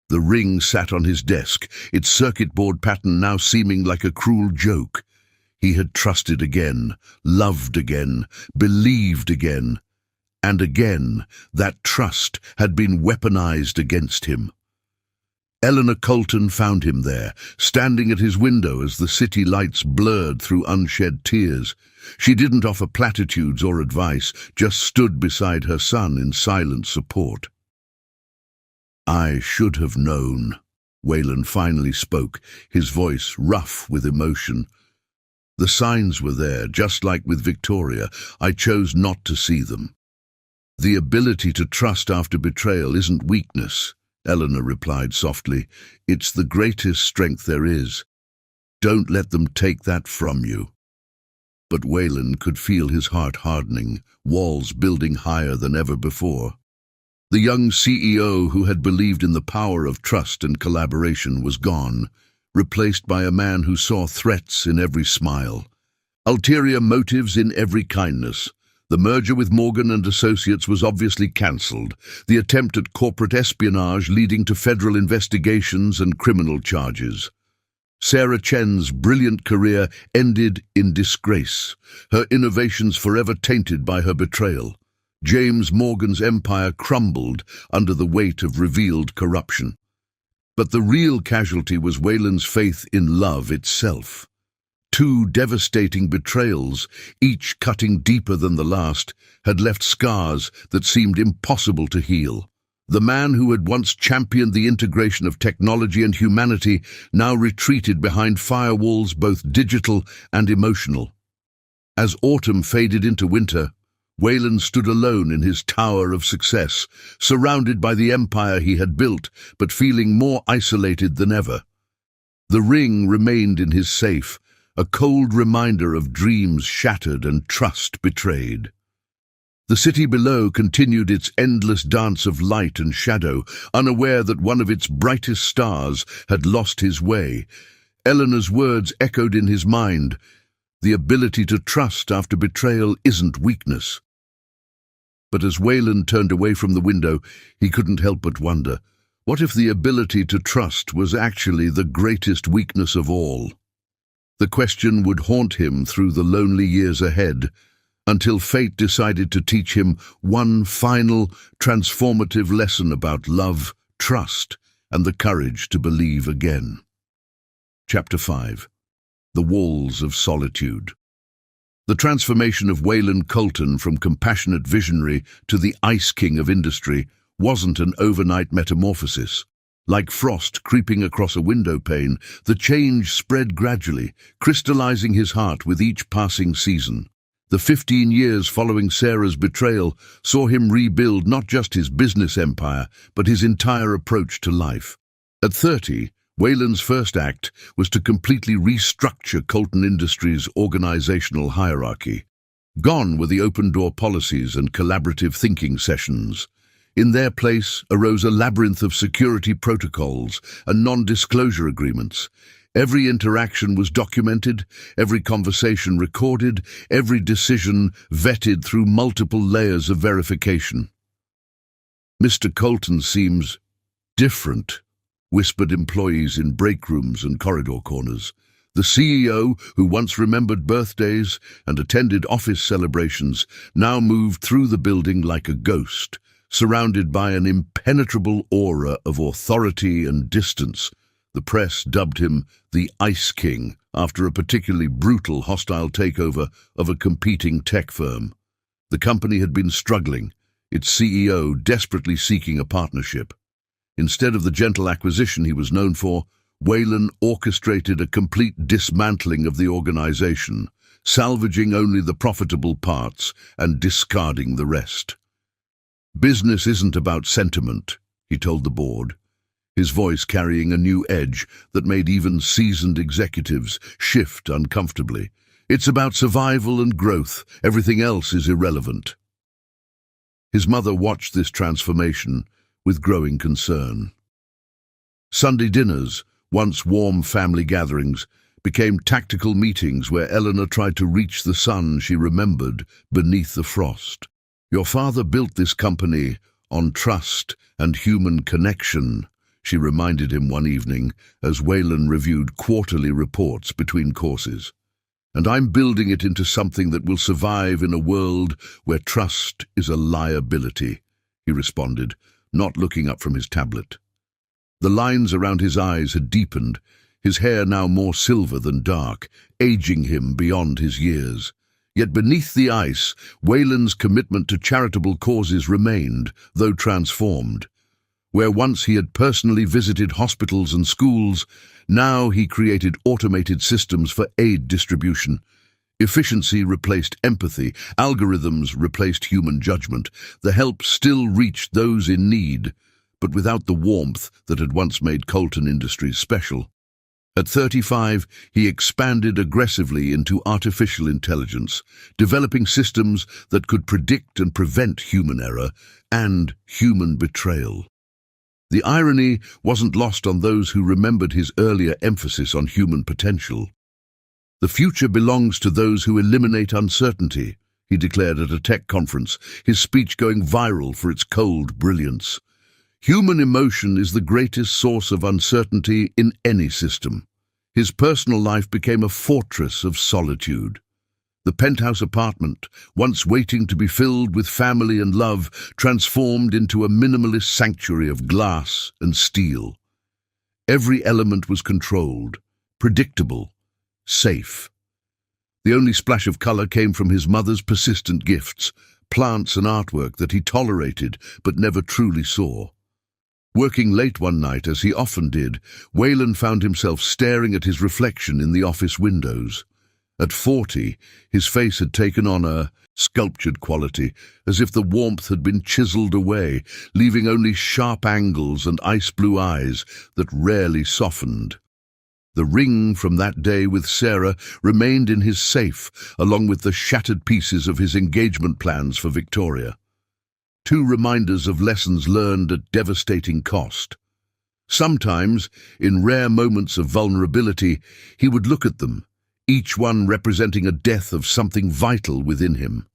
A: The ring sat on his desk, its circuit board pattern now seeming like a cruel joke. He had trusted again, loved again, believed again. And again, that trust had been weaponized against him. Eleanor Colton found him there, standing at his window as the city lights blurred through unshed tears. She didn't offer platitudes or advice, just stood beside her son in silent support. "I should have known," Wayland finally spoke, his voice rough with emotion. "The signs were there, just like with Victoria. I chose not to see them." "The ability to trust after betrayal isn't weakness," Eleanor replied softly. "It's the greatest strength there is. Don't let them take that from you." But Wayland could feel his heart hardening, walls building higher than ever before. The young CEO who had believed in the power of trust and collaboration was gone, replaced by a man who saw threats in every smile, ulterior motives in every kindness. The merger with Morgan and Associates was obviously cancelled, the attempt at corporate espionage leading to federal investigations and criminal charges. Sarah Chen's brilliant career ended in disgrace, her innovations forever tainted by her betrayal. James Morgan's empire crumbled under the weight of revealed corruption. But the real casualty was Wayland's faith in love itself. Two devastating betrayals, each cutting deeper than the last, had left scars that seemed impossible to heal. The man who had once championed the integration of technology and humanity now retreated behind firewalls both digital and emotional. As autumn faded into winter, Wayland stood alone in his tower of success, surrounded by the empire he had built, but feeling more isolated than ever. The ring remained in his safe, a cold reminder of dreams shattered and trust betrayed. The city below continued its endless dance of light and shadow, unaware that one of its brightest stars had lost his way. Eleanor's words echoed in his mind. The ability to trust after betrayal isn't weakness. But as Wayland turned away from the window, he couldn't help but wonder, what if the ability to trust was actually the greatest weakness of all? The question would haunt him through the lonely years ahead, until fate decided to teach him one final, transformative lesson about love, trust, and the courage to believe again. Chapter 5. The Walls of Solitude. The transformation of Wayland Colton from compassionate visionary to the Ice King of industry wasn't an overnight metamorphosis. Like frost creeping across a window pane, the change spread gradually, crystallizing his heart with each passing season. The 15 years following Sarah's betrayal saw him rebuild not just his business empire, but his entire approach to life. At 30, Wayland's first act was to completely restructure Colton Industries' organizational hierarchy. Gone were the open-door policies and collaborative thinking sessions. In their place arose a labyrinth of security protocols and non-disclosure agreements. Every interaction was documented, every conversation recorded, every decision vetted through multiple layers of verification. "Mr. Colton seems different," whispered employees in break rooms and corridor corners. The CEO, who once remembered birthdays and attended office celebrations, now moved through the building like a ghost, surrounded by an impenetrable aura of authority and distance. The press dubbed him the Ice King after a particularly brutal hostile takeover of a competing tech firm. The company had been struggling, its CEO desperately seeking a partnership. Instead of the gentle acquisition he was known for, Wayland orchestrated a complete dismantling of the organization, salvaging only the profitable parts and discarding the rest. "Business isn't about sentiment," he told the board, his voice carrying a new edge that made even seasoned executives shift uncomfortably. "It's about survival and growth. Everything else is irrelevant." His mother watched this transformation with growing concern. Sunday dinners, once warm family gatherings, became tactical meetings where Eleanor tried to reach the sun she remembered beneath the frost. "Your father built this company on trust and human connection," she reminded him one evening as Wayland reviewed quarterly reports between courses. "And I'm building it into something that will survive in a world where trust is a liability," he responded, not looking up from his tablet. The lines around his eyes had deepened, his hair now more silver than dark, aging him beyond his years. Yet beneath the ice, Wayland's commitment to charitable causes remained, though transformed. Where once he had personally visited hospitals and schools, now he created automated systems for aid distribution. Efficiency replaced empathy, algorithms replaced human judgment. The help still reached those in need, but without the warmth that had once made Colton Industries special. At 35, he expanded aggressively into artificial intelligence, developing systems that could predict and prevent human error and human betrayal. The irony wasn't lost on those who remembered his earlier emphasis on human potential. "The future belongs to those who eliminate uncertainty," he declared at a tech conference, his speech going viral for its cold brilliance. Human emotion is the greatest source of uncertainty in any system. His personal life became a fortress of solitude. The penthouse apartment, once waiting to be filled with family and love, transformed into a minimalist sanctuary of glass and steel. Every element was controlled, predictable, safe. The only splash of color came from his mother's persistent gifts, plants and artwork that he tolerated but never truly saw. Working late one night, as he often did, Wayland found himself staring at his reflection in the office windows. At 40, his face had taken on a sculptured quality, as if the warmth had been chiseled away, leaving only sharp angles and ice-blue eyes that rarely softened. The ring from that day with Sarah remained in his safe, along with the shattered pieces of his engagement plans for Victoria. Two reminders of lessons learned at devastating cost. Sometimes, in rare moments of vulnerability, he would look at them, each one representing a death of something vital within him.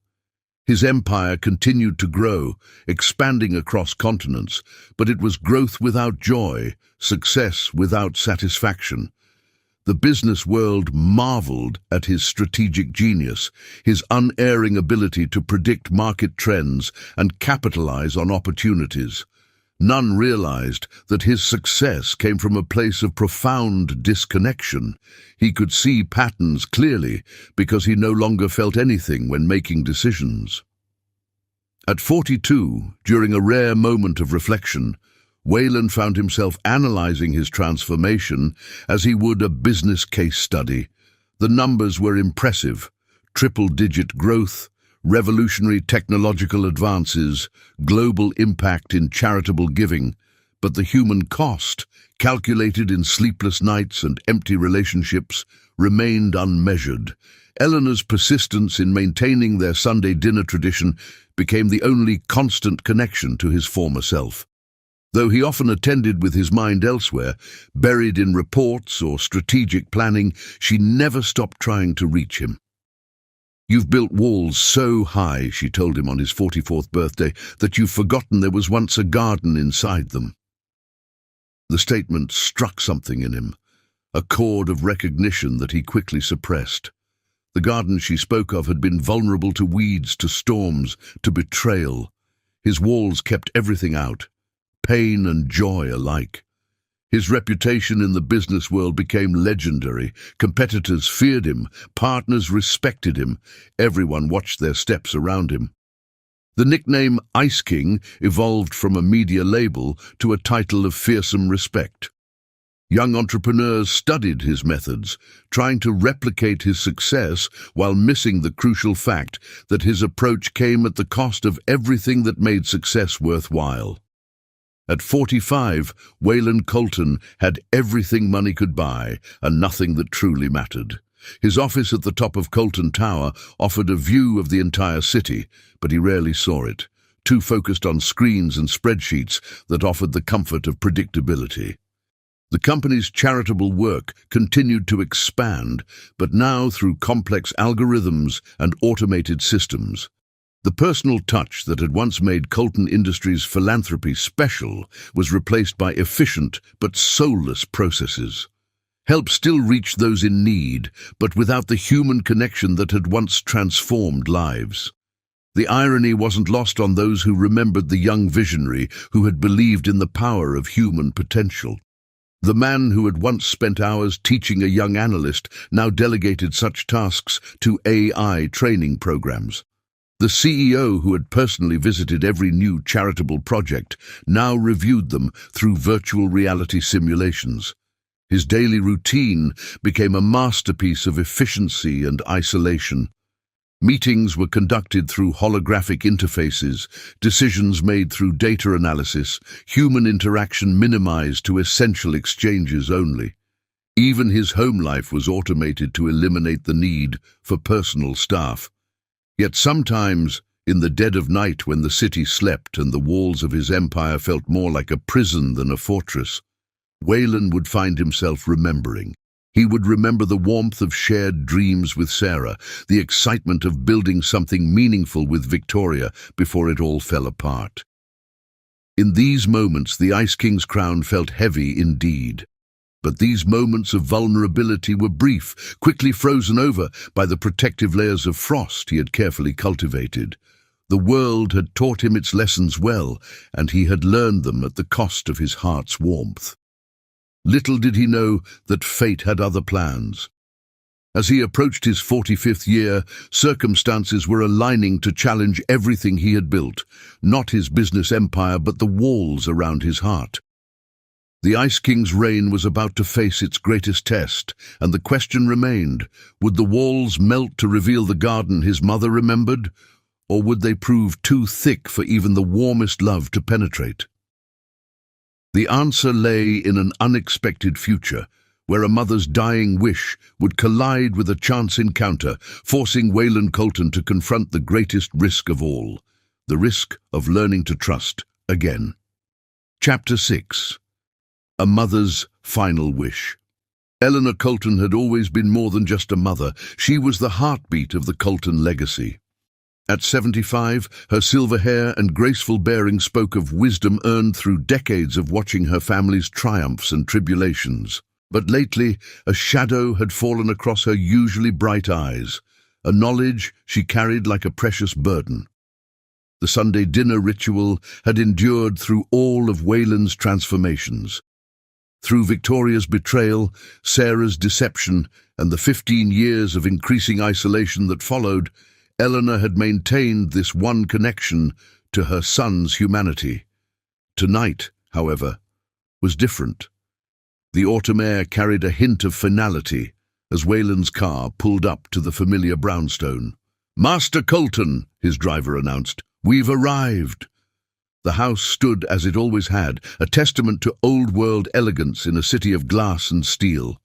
A: His empire continued to grow, expanding across continents, but it was growth without joy, success without satisfaction. The business world marveled at his strategic genius, his unerring ability to predict market trends and capitalize on opportunities. None realized that his success came from a place of profound disconnection. He could see patterns clearly because he no longer felt anything when making decisions. At 42, during a rare moment of reflection, Wayland found himself analyzing his transformation as he would a business case study. The numbers were impressive: triple-digit growth, revolutionary technological advances, global impact in charitable giving, but the human cost, calculated in sleepless nights and empty relationships, remained unmeasured. Eleanor's persistence in maintaining their Sunday dinner tradition became the only constant connection to his former self. Though he often attended with his mind elsewhere, buried in reports or strategic planning, she never stopped trying to reach him. "You've built walls so high," she told him on his 44th birthday, "that you've forgotten there was once a garden inside them." The statement struck something in him, a chord of recognition that he quickly suppressed. The garden she spoke of had been vulnerable to weeds, to storms, to betrayal. His walls kept everything out, pain and joy alike. His reputation in the business world became legendary. Competitors feared him, partners respected him, everyone watched their steps around him. The nickname Ice King evolved from a media label to a title of fearsome respect. Young entrepreneurs studied his methods, trying to replicate his success while missing the crucial fact that his approach came at the cost of everything that made success worthwhile. At 45, Wayland Colton had everything money could buy and nothing that truly mattered. His office at the top of Colton Tower offered a view of the entire city, but he rarely saw it, too focused on screens and spreadsheets that offered the comfort of predictability. The company's charitable work continued to expand, but now through complex algorithms and automated systems. The personal touch that had once made Colton Industries' philanthropy special was replaced by efficient but soulless processes. Help still reached those in need, but without the human connection that had once transformed lives. The irony wasn't lost on those who remembered the young visionary who had believed in the power of human potential. The man who had once spent hours teaching a young analyst now delegated such tasks to AI training programs. The CEO who had personally visited every new charitable project now reviewed them through virtual reality simulations. His daily routine became a masterpiece of efficiency and isolation. Meetings were conducted through holographic interfaces, decisions made through data analysis, human interaction minimized to essential exchanges only. Even his home life was automated to eliminate the need for personal staff. Yet sometimes, in the dead of night when the city slept and the walls of his empire felt more like a prison than a fortress, Waylon would find himself remembering. He would remember the warmth of shared dreams with Sarah, the excitement of building something meaningful with Victoria before it all fell apart. In these moments, the Ice King's crown felt heavy indeed. But these moments of vulnerability were brief, quickly frozen over by the protective layers of frost he had carefully cultivated. The world had taught him its lessons well, and he had learned them at the cost of his heart's warmth. Little did he know that fate had other plans. As he approached his 45th year, circumstances were aligning to challenge everything he had built, not his business empire but the walls around his heart. The Ice King's reign was about to face its greatest test, and the question remained, would the walls melt to reveal the garden his mother remembered, or would they prove too thick for even the warmest love to penetrate? The answer lay in an unexpected future, where a mother's dying wish would collide with a chance encounter, forcing Waylon Colton to confront the greatest risk of all, the risk of learning to trust again. Chapter 6. A Mother's Final Wish. Eleanor Colton had always been more than just a mother. She was the heartbeat of the Colton legacy. At 75, her silver hair and graceful bearing spoke of wisdom earned through decades of watching her family's triumphs and tribulations. But lately, a shadow had fallen across her usually bright eyes, a knowledge she carried like a precious burden. The Sunday dinner ritual had endured through all of Waylon's transformations. Through Victoria's betrayal, Sarah's deception, and the 15 years of increasing isolation that followed, Eleanor had maintained this one connection to her son's humanity. Tonight, however, was different. The autumn air carried a hint of finality as Waylon's car pulled up to the familiar brownstone. "Master Colton," his driver announced, "we've arrived." The house stood as it always had, a testament to old-world elegance in a city of glass and steel.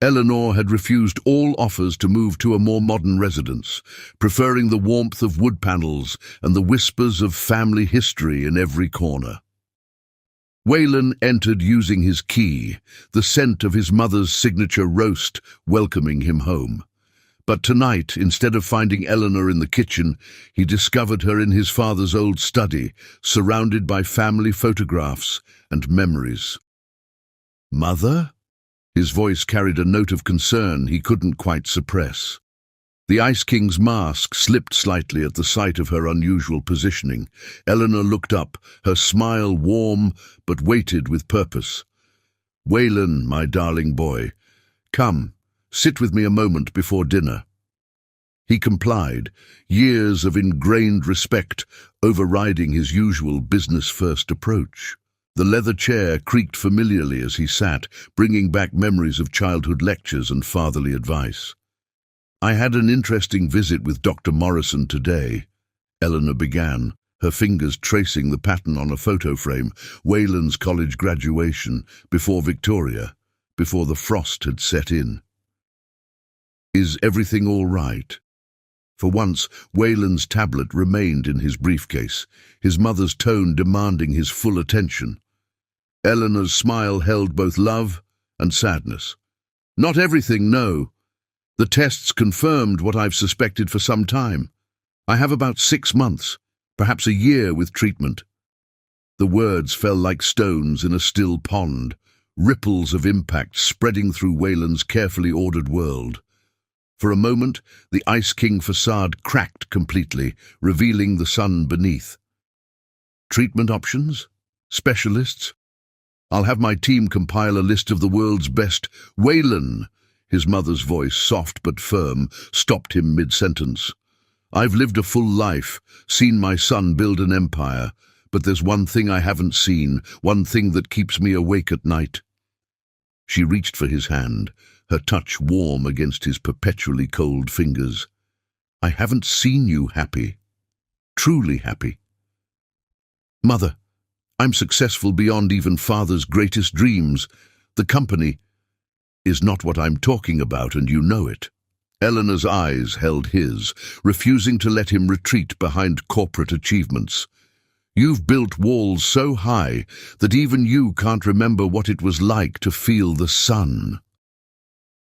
A: Eleanor had refused all offers to move to a more modern residence, preferring the warmth of wood panels and the whispers of family history in every corner. Waylon entered using his key, the scent of his mother's signature roast welcoming him home. But tonight, instead of finding Eleanor in the kitchen, he discovered her in his father's old study, surrounded by family photographs and memories. "Mother?" His voice carried a note of concern he couldn't quite suppress. The Ice King's mask slipped slightly at the sight of her unusual positioning. Eleanor looked up, her smile warm but weighted with purpose. "Waylon, my darling boy, come. Sit with me a moment before dinner." He complied, years of ingrained respect overriding his usual business-first approach. The leather chair creaked familiarly as he sat, bringing back memories of childhood lectures and fatherly advice. "I had an interesting visit with Dr. Morrison today," Eleanor began, her fingers tracing the pattern on a photo frame, Waylon's college graduation, before Victoria, before the frost had set in. "Is everything all right?" For once, Waylon's tablet remained in his briefcase, his mother's tone demanding his full attention. Eleanor's smile held both love and sadness. "Not everything, no. The tests confirmed what I've suspected for some time. I have about 6 months, perhaps a year with treatment." The words fell like stones in a still pond, ripples of impact spreading through Waylon's carefully ordered world. For a moment, the Ice King facade cracked completely, revealing the sun beneath. "Treatment options? Specialists? I'll have my team compile a list of the world's best." "Waylon," his mother's voice, soft but firm, stopped him mid-sentence. "I've lived a full life, seen my son build an empire, but there's one thing I haven't seen, one thing that keeps me awake at night." She reached for his hand, her touch warm against his perpetually cold fingers. "I haven't seen you happy. Truly happy." "Mother, I'm successful beyond even father's greatest dreams. The company..." is not what I'm talking about, and you know it." Eleanor's eyes held his, refusing to let him retreat behind corporate achievements. "You've built walls so high that even you can't remember what it was like to feel the sun."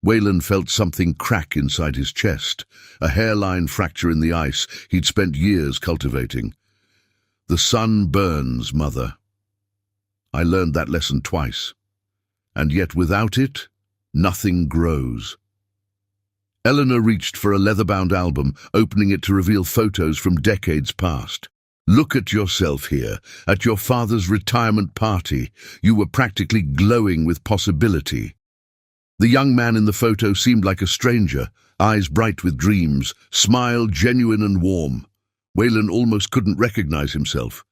A: Wayland felt something crack inside his chest, a hairline fracture in the ice he'd spent years cultivating. "The sun burns, Mother. I learned that lesson twice. And yet without it, nothing grows." Eleanor reached for a leather-bound album, opening it to reveal photos from decades past. "Look at yourself here, at your father's retirement party. You were practically glowing with possibility." The young man in the photo seemed like a stranger, eyes bright with dreams, smile genuine and warm. Wayland almost couldn't recognize himself.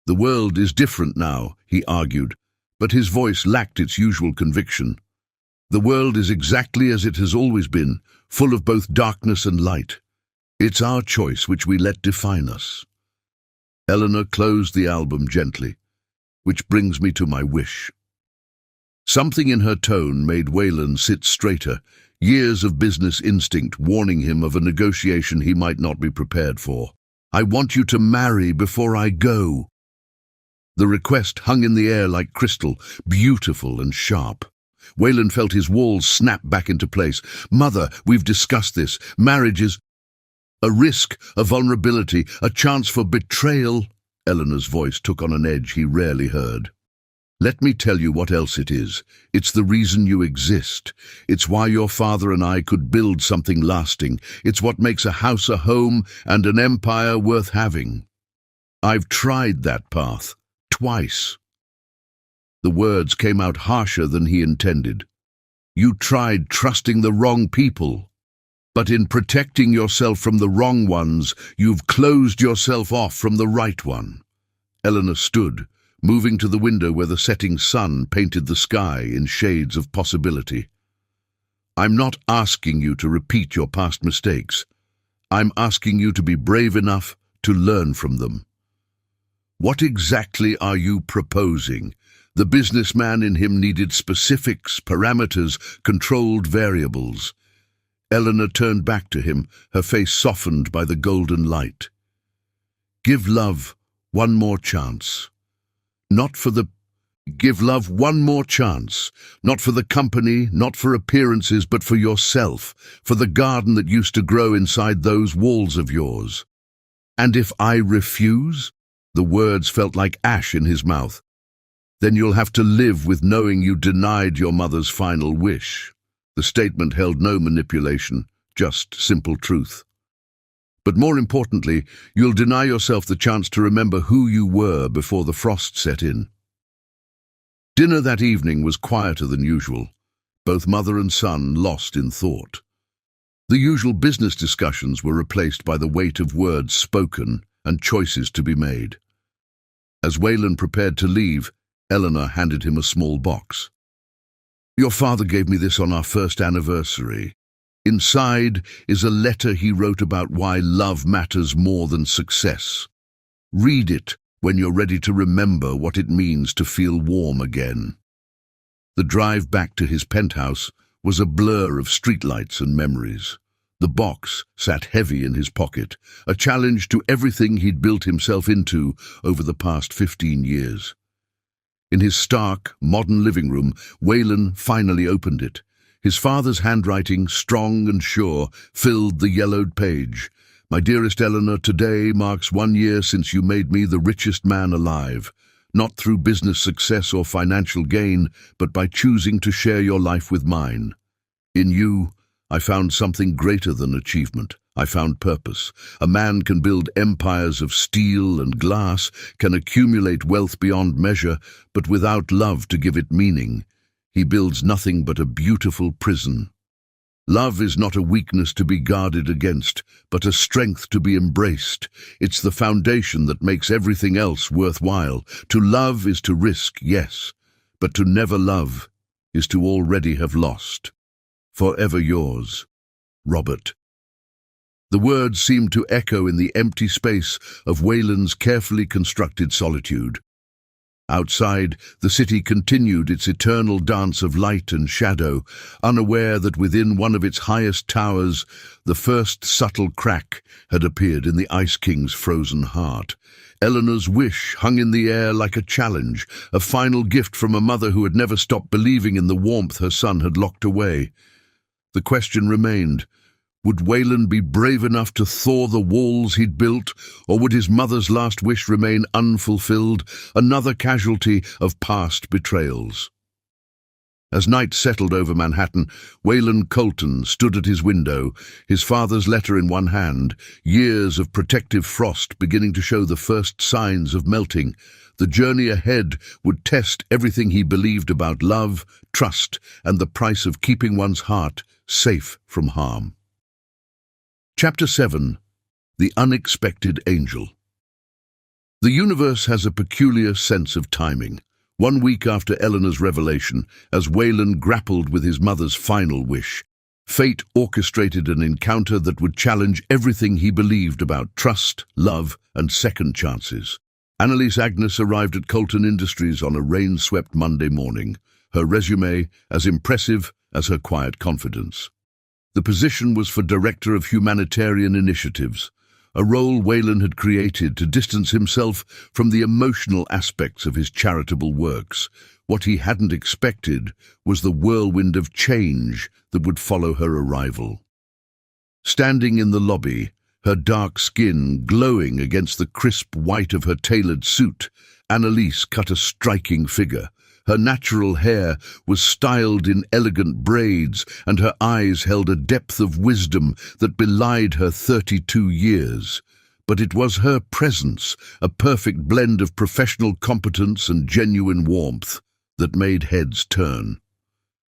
A: "The world is different now," he argued, but his voice lacked its usual conviction. "The world is exactly as it has always been, full of both darkness and light. It's our choice which we let define us." Eleanor closed the album gently. "Which brings me to my wish." Something in her tone made Wayland sit straighter, years of business instinct warning him of a negotiation he might not be prepared for. "I want you to marry before I go." The request hung in the air like crystal, beautiful and sharp. Wayland felt his walls snap back into place. "Mother, we've discussed this. Marriage is a risk, a vulnerability, a chance for betrayal." Eleanor's voice took on an edge he rarely heard. "Let me tell you what else it is. It's the reason you exist. It's why your father and I could build something lasting. It's what makes a house a home and an empire worth having. I've tried that path, twice." The words came out harsher than he intended. "You tried trusting the wrong people. But in protecting yourself from the wrong ones, you've closed yourself off from the right one." Eleanor stood, moving to the window where the setting sun painted the sky in shades of possibility. "I'm not asking you to repeat your past mistakes. I'm asking you to be brave enough to learn from them." "What exactly are you proposing?" The businessman in him needed specifics, parameters, controlled variables. Eleanor turned back to him, her face softened by the golden light. "Give love one more chance. Give love one more chance, not for the company, not for appearances, but for yourself, for the garden that used to grow inside those walls of yours." "And if I refuse?" The words felt like ash in his mouth. "Then you'll have to live with knowing you denied your mother's final wish." The statement held no manipulation, just simple truth. "But more importantly, you'll deny yourself the chance to remember who you were before the frost set in." Dinner that evening was quieter than usual, both mother and son lost in thought. The usual business discussions were replaced by the weight of words spoken and choices to be made. As Wayland prepared to leave, Eleanor handed him a small box. "Your father gave me this on our first anniversary. Inside is a letter he wrote about why love matters more than success. Read it when you're ready to remember what it means to feel warm again." The drive back to his penthouse was a blur of streetlights and memories. The box sat heavy in his pocket, a challenge to everything he'd built himself into over the past 15 years. In his stark, modern living room, Wayland finally opened it. His father's handwriting, strong and sure, filled the yellowed page. "My dearest Eleanor, today marks 1 year since you made me the richest man alive. Not through business success or financial gain, but by choosing to share your life with mine. In you, I found something greater than achievement. I found purpose. A man can build empires of steel and glass, can accumulate wealth beyond measure, but without love to give it meaning, he builds nothing but a beautiful prison. Love is not a weakness to be guarded against, but a strength to be embraced. It's the foundation that makes everything else worthwhile. To love is to risk, yes, but to never love is to already have lost. Forever yours, Robert." The words seemed to echo in the empty space of Wayland's carefully constructed solitude. Outside, the city continued its eternal dance of light and shadow, unaware that within one of its highest towers, the first subtle crack had appeared in the Ice King's frozen heart. Eleanor's wish hung in the air like a challenge, a final gift from a mother who had never stopped believing in the warmth her son had locked away. The question remained, would Wayland be brave enough to thaw the walls he'd built, or would his mother's last wish remain unfulfilled, another casualty of past betrayals? As night settled over Manhattan, Wayland Colton stood at his window, his father's letter in one hand, years of protective frost beginning to show the first signs of melting. The journey ahead would test everything he believed about love, trust, and the price of keeping one's heart safe from harm. Chapter 7. The Unexpected Angel. The universe has a peculiar sense of timing. 1 week after Eleanor's revelation, as Wayland grappled with his mother's final wish, fate orchestrated an encounter that would challenge everything he believed about trust, love, and second chances. Annalise Agnes arrived at Colton Industries on a rain-swept Monday morning, her resume as impressive as her quiet confidence. The position was for Director of Humanitarian Initiatives, a role Wayland had created to distance himself from the emotional aspects of his charitable works. What he hadn't expected was the whirlwind of change that would follow her arrival. Standing in the lobby, her dark skin glowing against the crisp white of her tailored suit, Annalise cut a striking figure. Her natural hair was styled in elegant braids, and her eyes held a depth of wisdom that belied her 32 years. But it was her presence, a perfect blend of professional competence and genuine warmth, that made heads turn.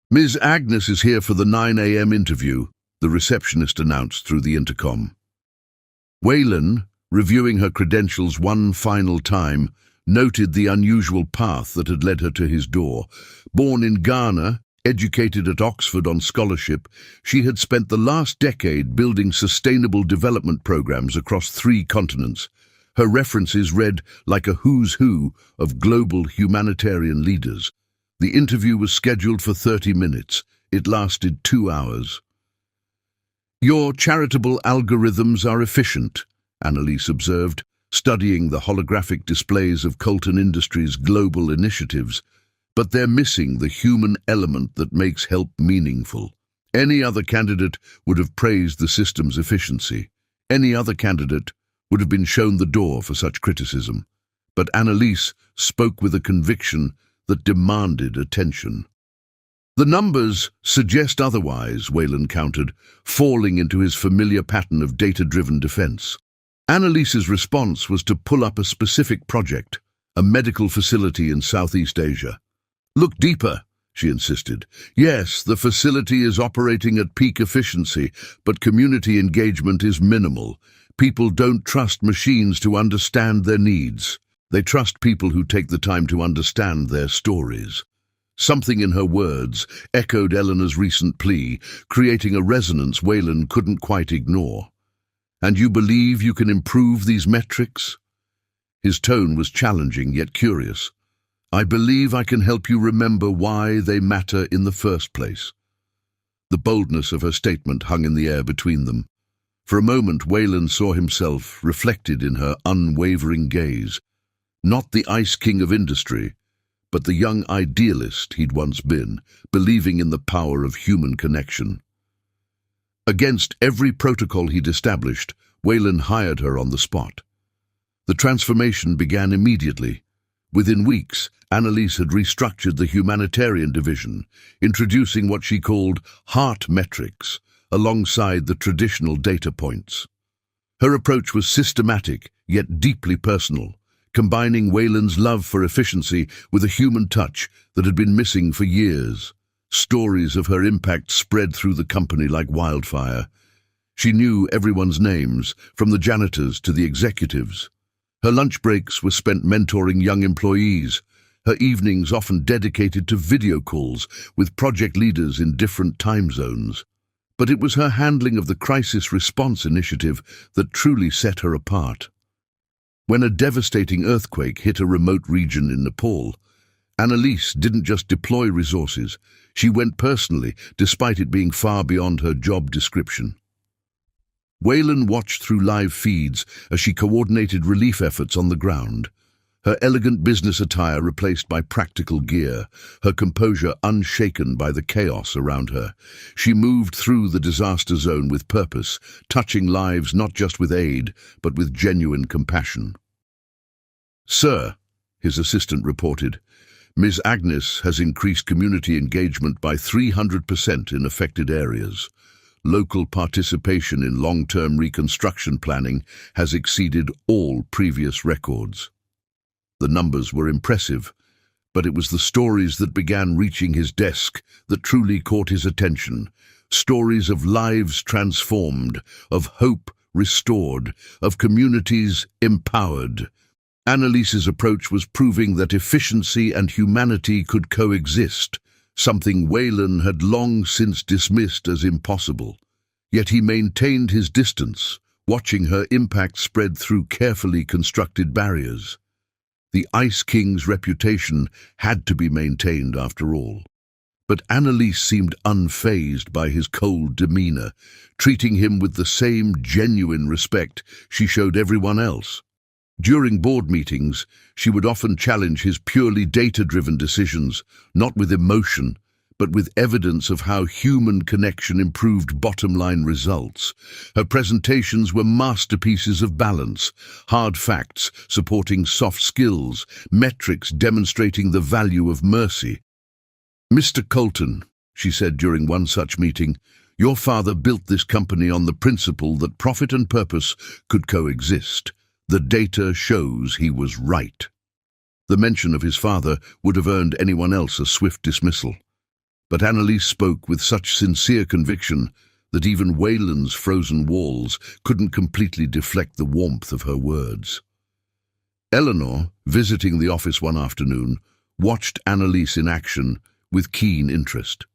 A: "Ms. Agnes is here for the 9 a.m. interview," the receptionist announced through the intercom. Wayland, reviewing her credentials one final time, noted the unusual path that had led her to his door. Born in Ghana, educated at Oxford on scholarship, she had spent the last decade building sustainable development programs across 3 continents. Her references read like a who's who of global humanitarian leaders. The interview was scheduled for 30 minutes. It lasted 2 hours. "Your charitable algorithms are efficient," Annalise observed, studying the holographic displays of Colton Industries' global initiatives, "but they're missing the human element that makes help meaningful. Any other candidate would have praised the system's efficiency. Any other candidate would have been shown the door for such criticism. But Annalise spoke with a conviction that demanded attention. "The numbers suggest otherwise," Wayland countered, falling into his familiar pattern of data-driven defense. Annalise's response was to pull up a specific project, a medical facility in Southeast Asia. "Look deeper," she insisted. "Yes, the facility is operating at peak efficiency, but community engagement is minimal. People don't trust machines to understand their needs. They trust people who take the time to understand their stories." Something in her words echoed Eleanor's recent plea, creating a resonance Wayland couldn't quite ignore. "And you believe you can improve these metrics?" His tone was challenging yet curious. "I believe I can help you remember why they matter in the first place." The boldness of her statement hung in the air between them. For a moment, Wayland saw himself reflected in her unwavering gaze. Not the Ice King of industry, but the young idealist he'd once been, believing in the power of human connection. Against every protocol he'd established, Wayland hired her on the spot. The transformation began immediately. Within weeks, Annalise had restructured the humanitarian division, introducing what she called heart metrics, alongside the traditional data points. Her approach was systematic, yet deeply personal, combining Wayland's love for efficiency with a human touch that had been missing for years. Stories of her impact spread through the company like wildfire. She knew everyone's names, from the janitors to the executives. Her lunch breaks were spent mentoring young employees, her evenings often dedicated to video calls with project leaders in different time zones. But it was her handling of the crisis response initiative that truly set her apart. When a devastating earthquake hit a remote region in Nepal, Annalise didn't just deploy resources, she went personally, despite it being far beyond her job description. Wayland watched through live feeds as she coordinated relief efforts on the ground. Her elegant business attire replaced by practical gear, her composure unshaken by the chaos around her. She moved through the disaster zone with purpose, touching lives not just with aid, but with genuine compassion. "Sir," his assistant reported, "Ms. Agnes has increased community engagement by 300% in affected areas. Local participation in long-term reconstruction planning has exceeded all previous records." The numbers were impressive, but it was the stories that began reaching his desk that truly caught his attention. Stories of lives transformed, of hope restored, of communities empowered. Annalise's approach was proving that efficiency and humanity could coexist, something Wayland had long since dismissed as impossible. Yet he maintained his distance, watching her impact spread through carefully constructed barriers. The Ice King's reputation had to be maintained after all. But Annalise seemed unfazed by his cold demeanor, treating him with the same genuine respect she showed everyone else. During board meetings, she would often challenge his purely data-driven decisions, not with emotion, but with evidence of how human connection improved bottom-line results. Her presentations were masterpieces of balance, hard facts supporting soft skills, metrics demonstrating the value of mercy. "Mr. Colton," she said during one such meeting, "your father built this company on the principle that profit and purpose could coexist. The data shows he was right." The mention of his father would have earned anyone else a swift dismissal. But Annalise spoke with such sincere conviction that even Wayland's frozen walls couldn't completely deflect the warmth of her words. Eleanor, visiting the office one afternoon, watched Annalise in action with keen interest.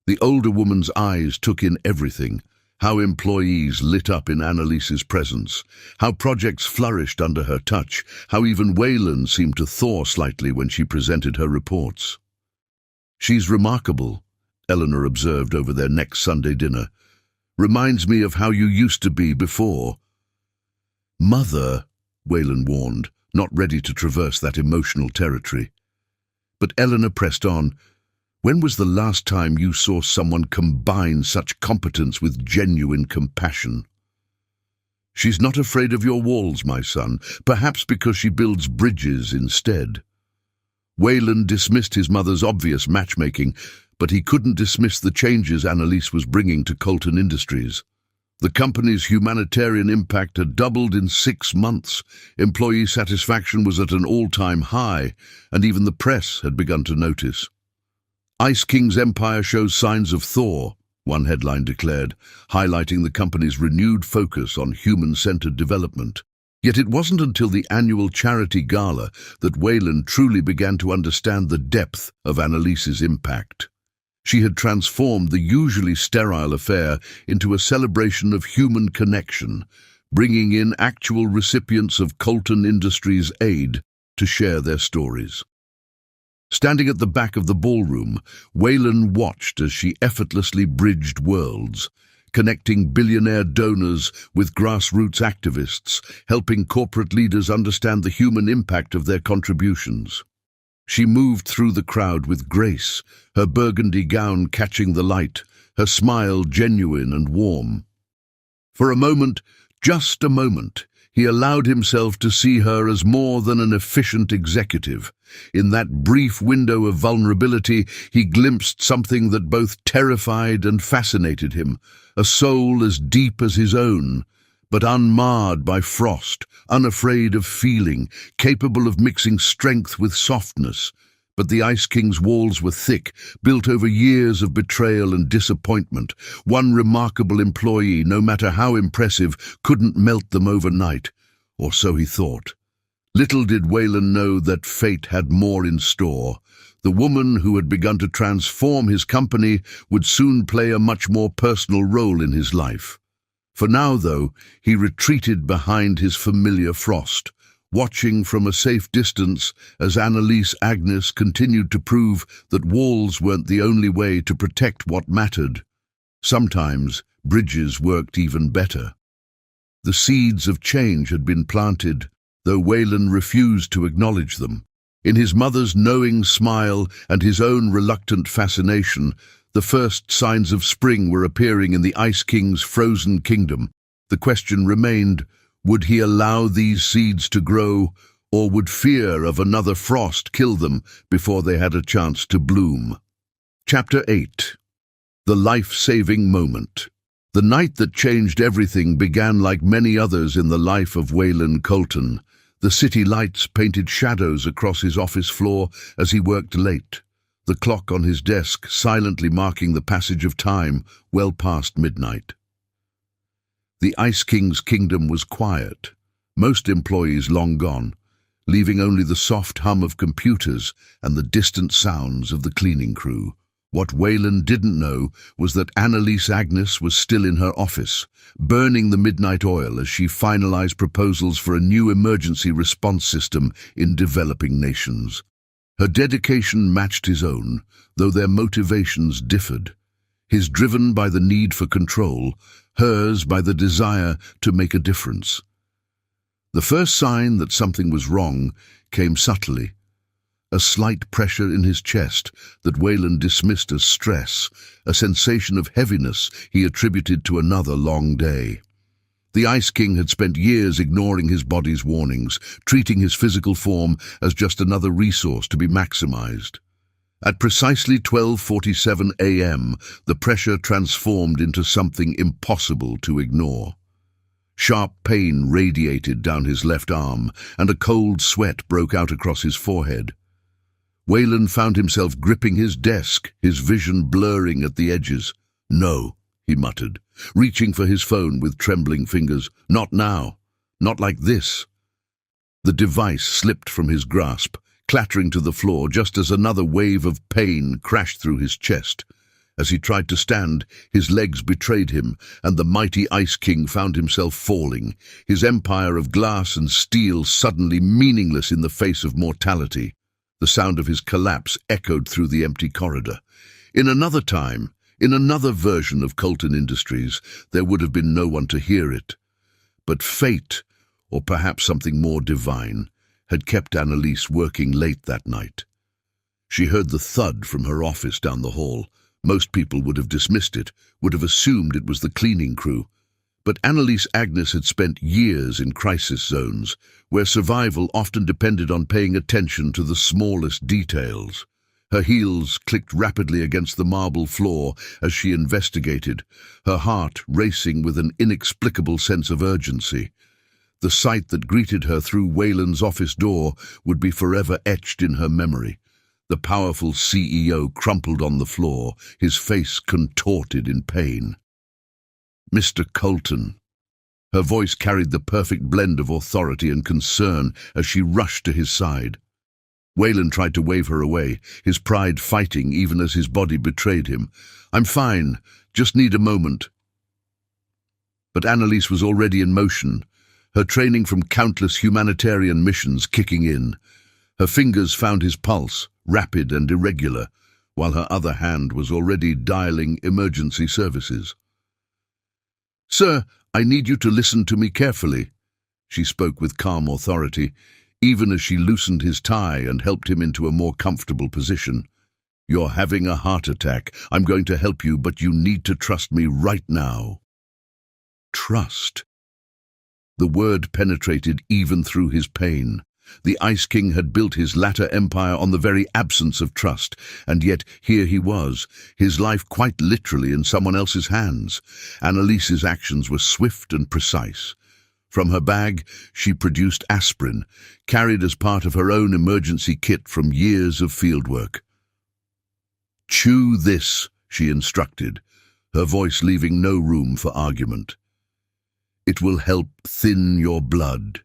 A: The older woman's eyes took in everything: how employees lit up in Annalise's presence, how projects flourished under her touch, how even Wayland seemed to thaw slightly when she presented her reports. "She's remarkable," Eleanor observed over their next Sunday dinner. "Reminds me of how you used to be before." "Mother," Wayland warned, not ready to traverse that emotional territory. But Eleanor pressed on. "When was the last time you saw someone combine such competence with genuine compassion?" "She's not afraid of your walls, my son, perhaps because she builds bridges instead." Wayland dismissed his mother's obvious matchmaking, but he couldn't dismiss the changes Annalise was bringing to Colton Industries. The company's humanitarian impact had doubled in 6 months, employee satisfaction was at an all-time high, and even the press had begun to notice. "Ice King's empire shows signs of thaw," one headline declared, highlighting the company's renewed focus on human-centered development. Yet it wasn't until the annual charity gala that Wayland truly began to understand the depth of Annalise's impact. She had transformed the usually sterile affair into a celebration of human connection, bringing in actual recipients of Colton Industries' aid to share their stories. Standing at the back of the ballroom, Wayland watched as she effortlessly bridged worlds, connecting billionaire donors with grassroots activists, helping corporate leaders understand the human impact of their contributions. She moved through the crowd with grace, her burgundy gown catching the light, her smile genuine and warm. For a moment, just a moment, he allowed himself to see her as more than an efficient executive. In that brief window of vulnerability, he glimpsed something that both terrified and fascinated him, a soul as deep as his own, but unmarred by frost, unafraid of feeling, capable of mixing strength with softness. But the Ice King's walls were thick, built over years of betrayal and disappointment. One remarkable employee, no matter how impressive, couldn't melt them overnight, or so he thought. Little did Wayland know that fate had more in store. The woman who had begun to transform his company would soon play a much more personal role in his life. For now, though, he retreated behind his familiar frost, watching from a safe distance as Annalise Agnes continued to prove that walls weren't the only way to protect what mattered. Sometimes bridges worked even better. The seeds of change had been planted, though Waylon refused to acknowledge them. In his mother's knowing smile and his own reluctant fascination, the first signs of spring were appearing in the Ice King's frozen kingdom. The question remained, would he allow these seeds to grow, or would fear of another frost kill them before they had a chance to bloom? Chapter 8. The Life-Saving Moment. The night that changed everything began like many others in the life of Waylon Colton. The city lights painted shadows across his office floor as he worked late, the clock on his desk silently marking the passage of time well past midnight. The Ice King's kingdom was quiet, most employees long gone, leaving only the soft hum of computers and the distant sounds of the cleaning crew. What Waylon didn't know was that Annalise Agnes was still in her office, burning the midnight oil as she finalized proposals for a new emergency response system in developing nations. Her dedication matched his own, though their motivations differed. His driven by the need for control, hers by the desire to make a difference. The first sign that something was wrong came subtly. A slight pressure in his chest that Waylon dismissed as stress, a sensation of heaviness he attributed to another long day. The Ice King had spent years ignoring his body's warnings, treating his physical form as just another resource to be maximized. At precisely 12:47 a.m., the pressure transformed into something impossible to ignore. Sharp pain radiated down his left arm, and a cold sweat broke out across his forehead. Waylon found himself gripping his desk, his vision blurring at the edges. "No," he muttered, reaching for his phone with trembling fingers. "Not now. Not like this." The device slipped from his grasp, clattering to the floor just as another wave of pain crashed through his chest. As he tried to stand, his legs betrayed him, and the mighty Ice King found himself falling, his empire of glass and steel suddenly meaningless in the face of mortality. The sound of his collapse echoed through the empty corridor. In another time, in another version of Colton Industries, there would have been no one to hear it. But fate, or perhaps something more divine, had kept Annalise working late that night. She heard the thud from her office down the hall. Most people would have dismissed it, would have assumed it was the cleaning crew. But Annalise Agnes had spent years in crisis zones, where survival often depended on paying attention to the smallest details. Her heels clicked rapidly against the marble floor as she investigated, her heart racing with an inexplicable sense of urgency. The sight that greeted her through Waylon's office door would be forever etched in her memory. The powerful CEO crumpled on the floor, his face contorted in pain. "Mr. Colton." Her voice carried the perfect blend of authority and concern as she rushed to his side. Waylon tried to wave her away, his pride fighting even as his body betrayed him. "I'm fine, just need a moment." But Annalise was already in motion, her training from countless humanitarian missions kicking in. Her fingers found his pulse, rapid and irregular, while her other hand was already dialing emergency services. "Sir, I need you to listen to me carefully," she spoke with calm authority, even as she loosened his tie and helped him into a more comfortable position. "You're having a heart attack. I'm going to help you, but you need to trust me right now." Trust. The word penetrated even through his pain. The Ice King had built his latter empire on the very absence of trust, and yet here he was, his life quite literally in someone else's hands. Annalise's actions were swift and precise. From her bag, she produced aspirin, carried as part of her own emergency kit from years of fieldwork. "Chew this," she instructed, her voice leaving no room for argument. "It will help thin your blood."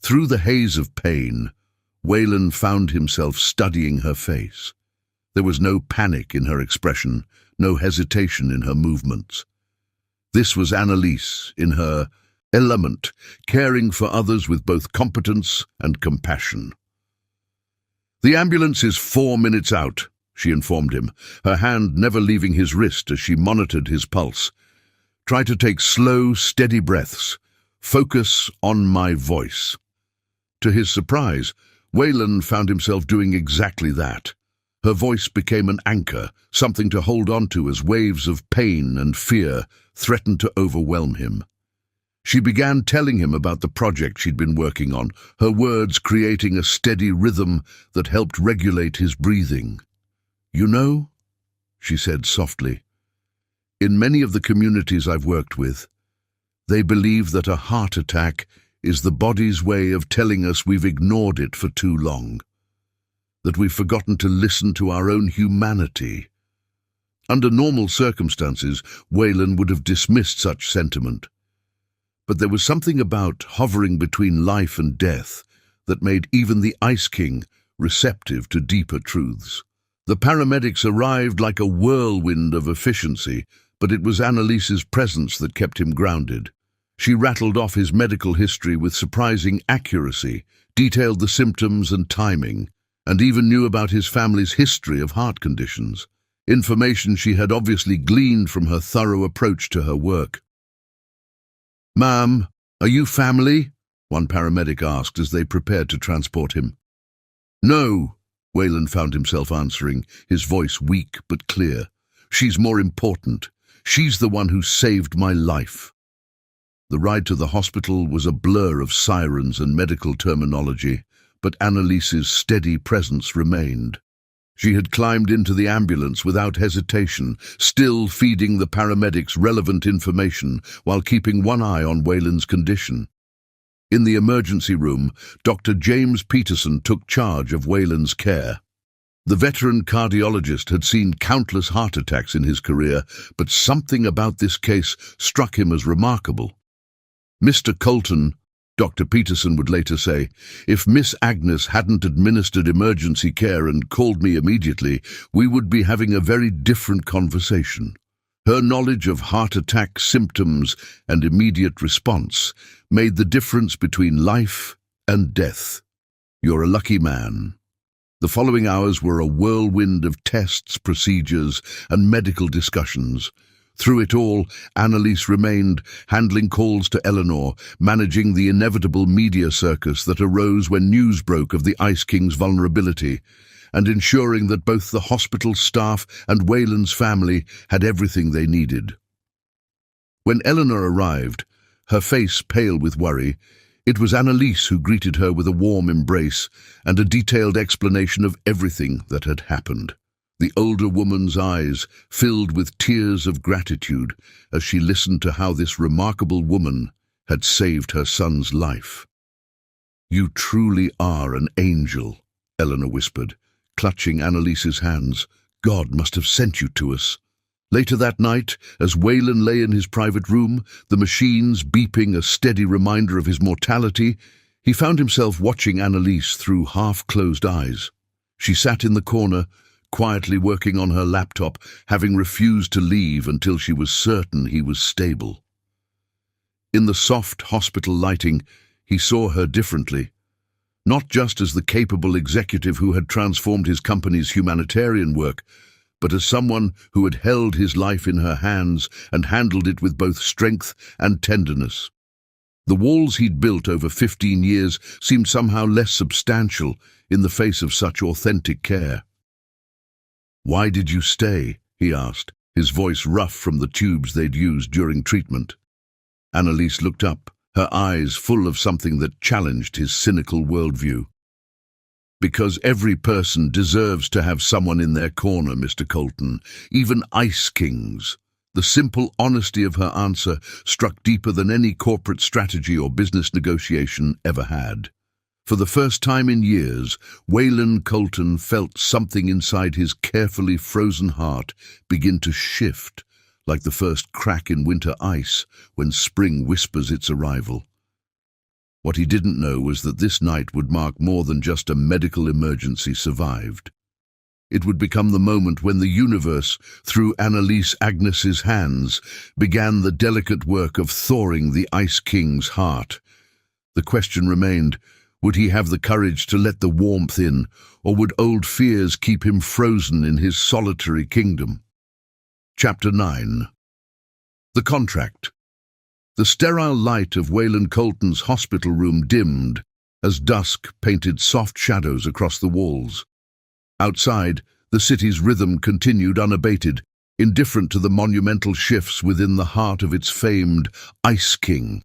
A: Through the haze of pain, Waylon found himself studying her face. There was no panic in her expression, no hesitation in her movements. This was Annalise in her element, caring for others with both competence and compassion. "The ambulance is 4 minutes out," she informed him, her hand never leaving his wrist as she monitored his pulse. "Try to take slow, steady breaths. Focus on my voice." To his surprise, Wayland found himself doing exactly that. Her voice became an anchor, something to hold on to as waves of pain and fear threatened to overwhelm him. She began telling him about the project she'd been working on, her words creating a steady rhythm that helped regulate his breathing. "You know," she said softly, "in many of the communities I've worked with, they believe that a heart attack is the body's way of telling us we've ignored it for too long, that we've forgotten to listen to our own humanity." Under normal circumstances, Wayland would have dismissed such sentiment. But there was something about hovering between life and death that made even the Ice King receptive to deeper truths. The paramedics arrived like a whirlwind of efficiency, but it was Annalise's presence that kept him grounded. She rattled off his medical history with surprising accuracy, detailed the symptoms and timing, and even knew about his family's history of heart conditions, information she had obviously gleaned from her thorough approach to her work. "Ma'am, are you family?" one paramedic asked as they prepared to transport him. "No," Wayland found himself answering, his voice weak but clear. "She's more important. She's the one who saved my life." The ride to the hospital was a blur of sirens and medical terminology, but Annalise's steady presence remained. She had climbed into the ambulance without hesitation, still feeding the paramedics relevant information while keeping one eye on Wayland's condition. In the emergency room, Dr. James Peterson took charge of Wayland's care. The veteran cardiologist had seen countless heart attacks in his career, but something about this case struck him as remarkable. "Mr. Colton," Dr. Peterson would later say, "if Miss Agnes hadn't administered emergency care and called me immediately, we would be having a very different conversation." Her knowledge of heart attack symptoms and immediate response made the difference between life and death. "You're a lucky man." The following hours were a whirlwind of tests, procedures, and medical discussions. Through it all, Annalise remained, handling calls to Eleanor, managing the inevitable media circus that arose when news broke of the Ice King's vulnerability, and ensuring that both the hospital staff and Wayland's family had everything they needed. When Eleanor arrived, her face pale with worry, it was Annalise who greeted her with a warm embrace and a detailed explanation of everything that had happened. The older woman's eyes filled with tears of gratitude as she listened to how this remarkable woman had saved her son's life. "You truly are an angel," Eleanor whispered, clutching Annalise's hands. "God must have sent you to us." Later that night, as Wayland lay in his private room, the machines beeping a steady reminder of his mortality, he found himself watching Annalise through half-closed eyes. She sat in the corner, quietly working on her laptop, having refused to leave until she was certain he was stable. In the soft hospital lighting, he saw her differently, not just as the capable executive who had transformed his company's humanitarian work, but as someone who had held his life in her hands and handled it with both strength and tenderness. The walls he'd built over 15 years seemed somehow less substantial in the face of such authentic care. "Why did you stay?" he asked, his voice rough from the tubes they'd used during treatment. Annalise looked up, her eyes full of something that challenged his cynical worldview. "Because every person deserves to have someone in their corner, Mr. Colton, even Ice Kings." The simple honesty of her answer struck deeper than any corporate strategy or business negotiation ever had. For the first time in years, Wayland Colton felt something inside his carefully frozen heart begin to shift, like the first crack in winter ice when spring whispers its arrival. What he didn't know was that this night would mark more than just a medical emergency survived. It would become the moment when the universe, through Annalise Agnes's hands, began the delicate work of thawing the Ice King's heart. The question remained, would he have the courage to let the warmth in, or would old fears keep him frozen in his solitary kingdom? Chapter 9. The Contract. The sterile light of Wayland Colton's hospital room dimmed as dusk painted soft shadows across the walls. Outside, the city's rhythm continued unabated, indifferent to the monumental shifts within the heart of its famed Ice King.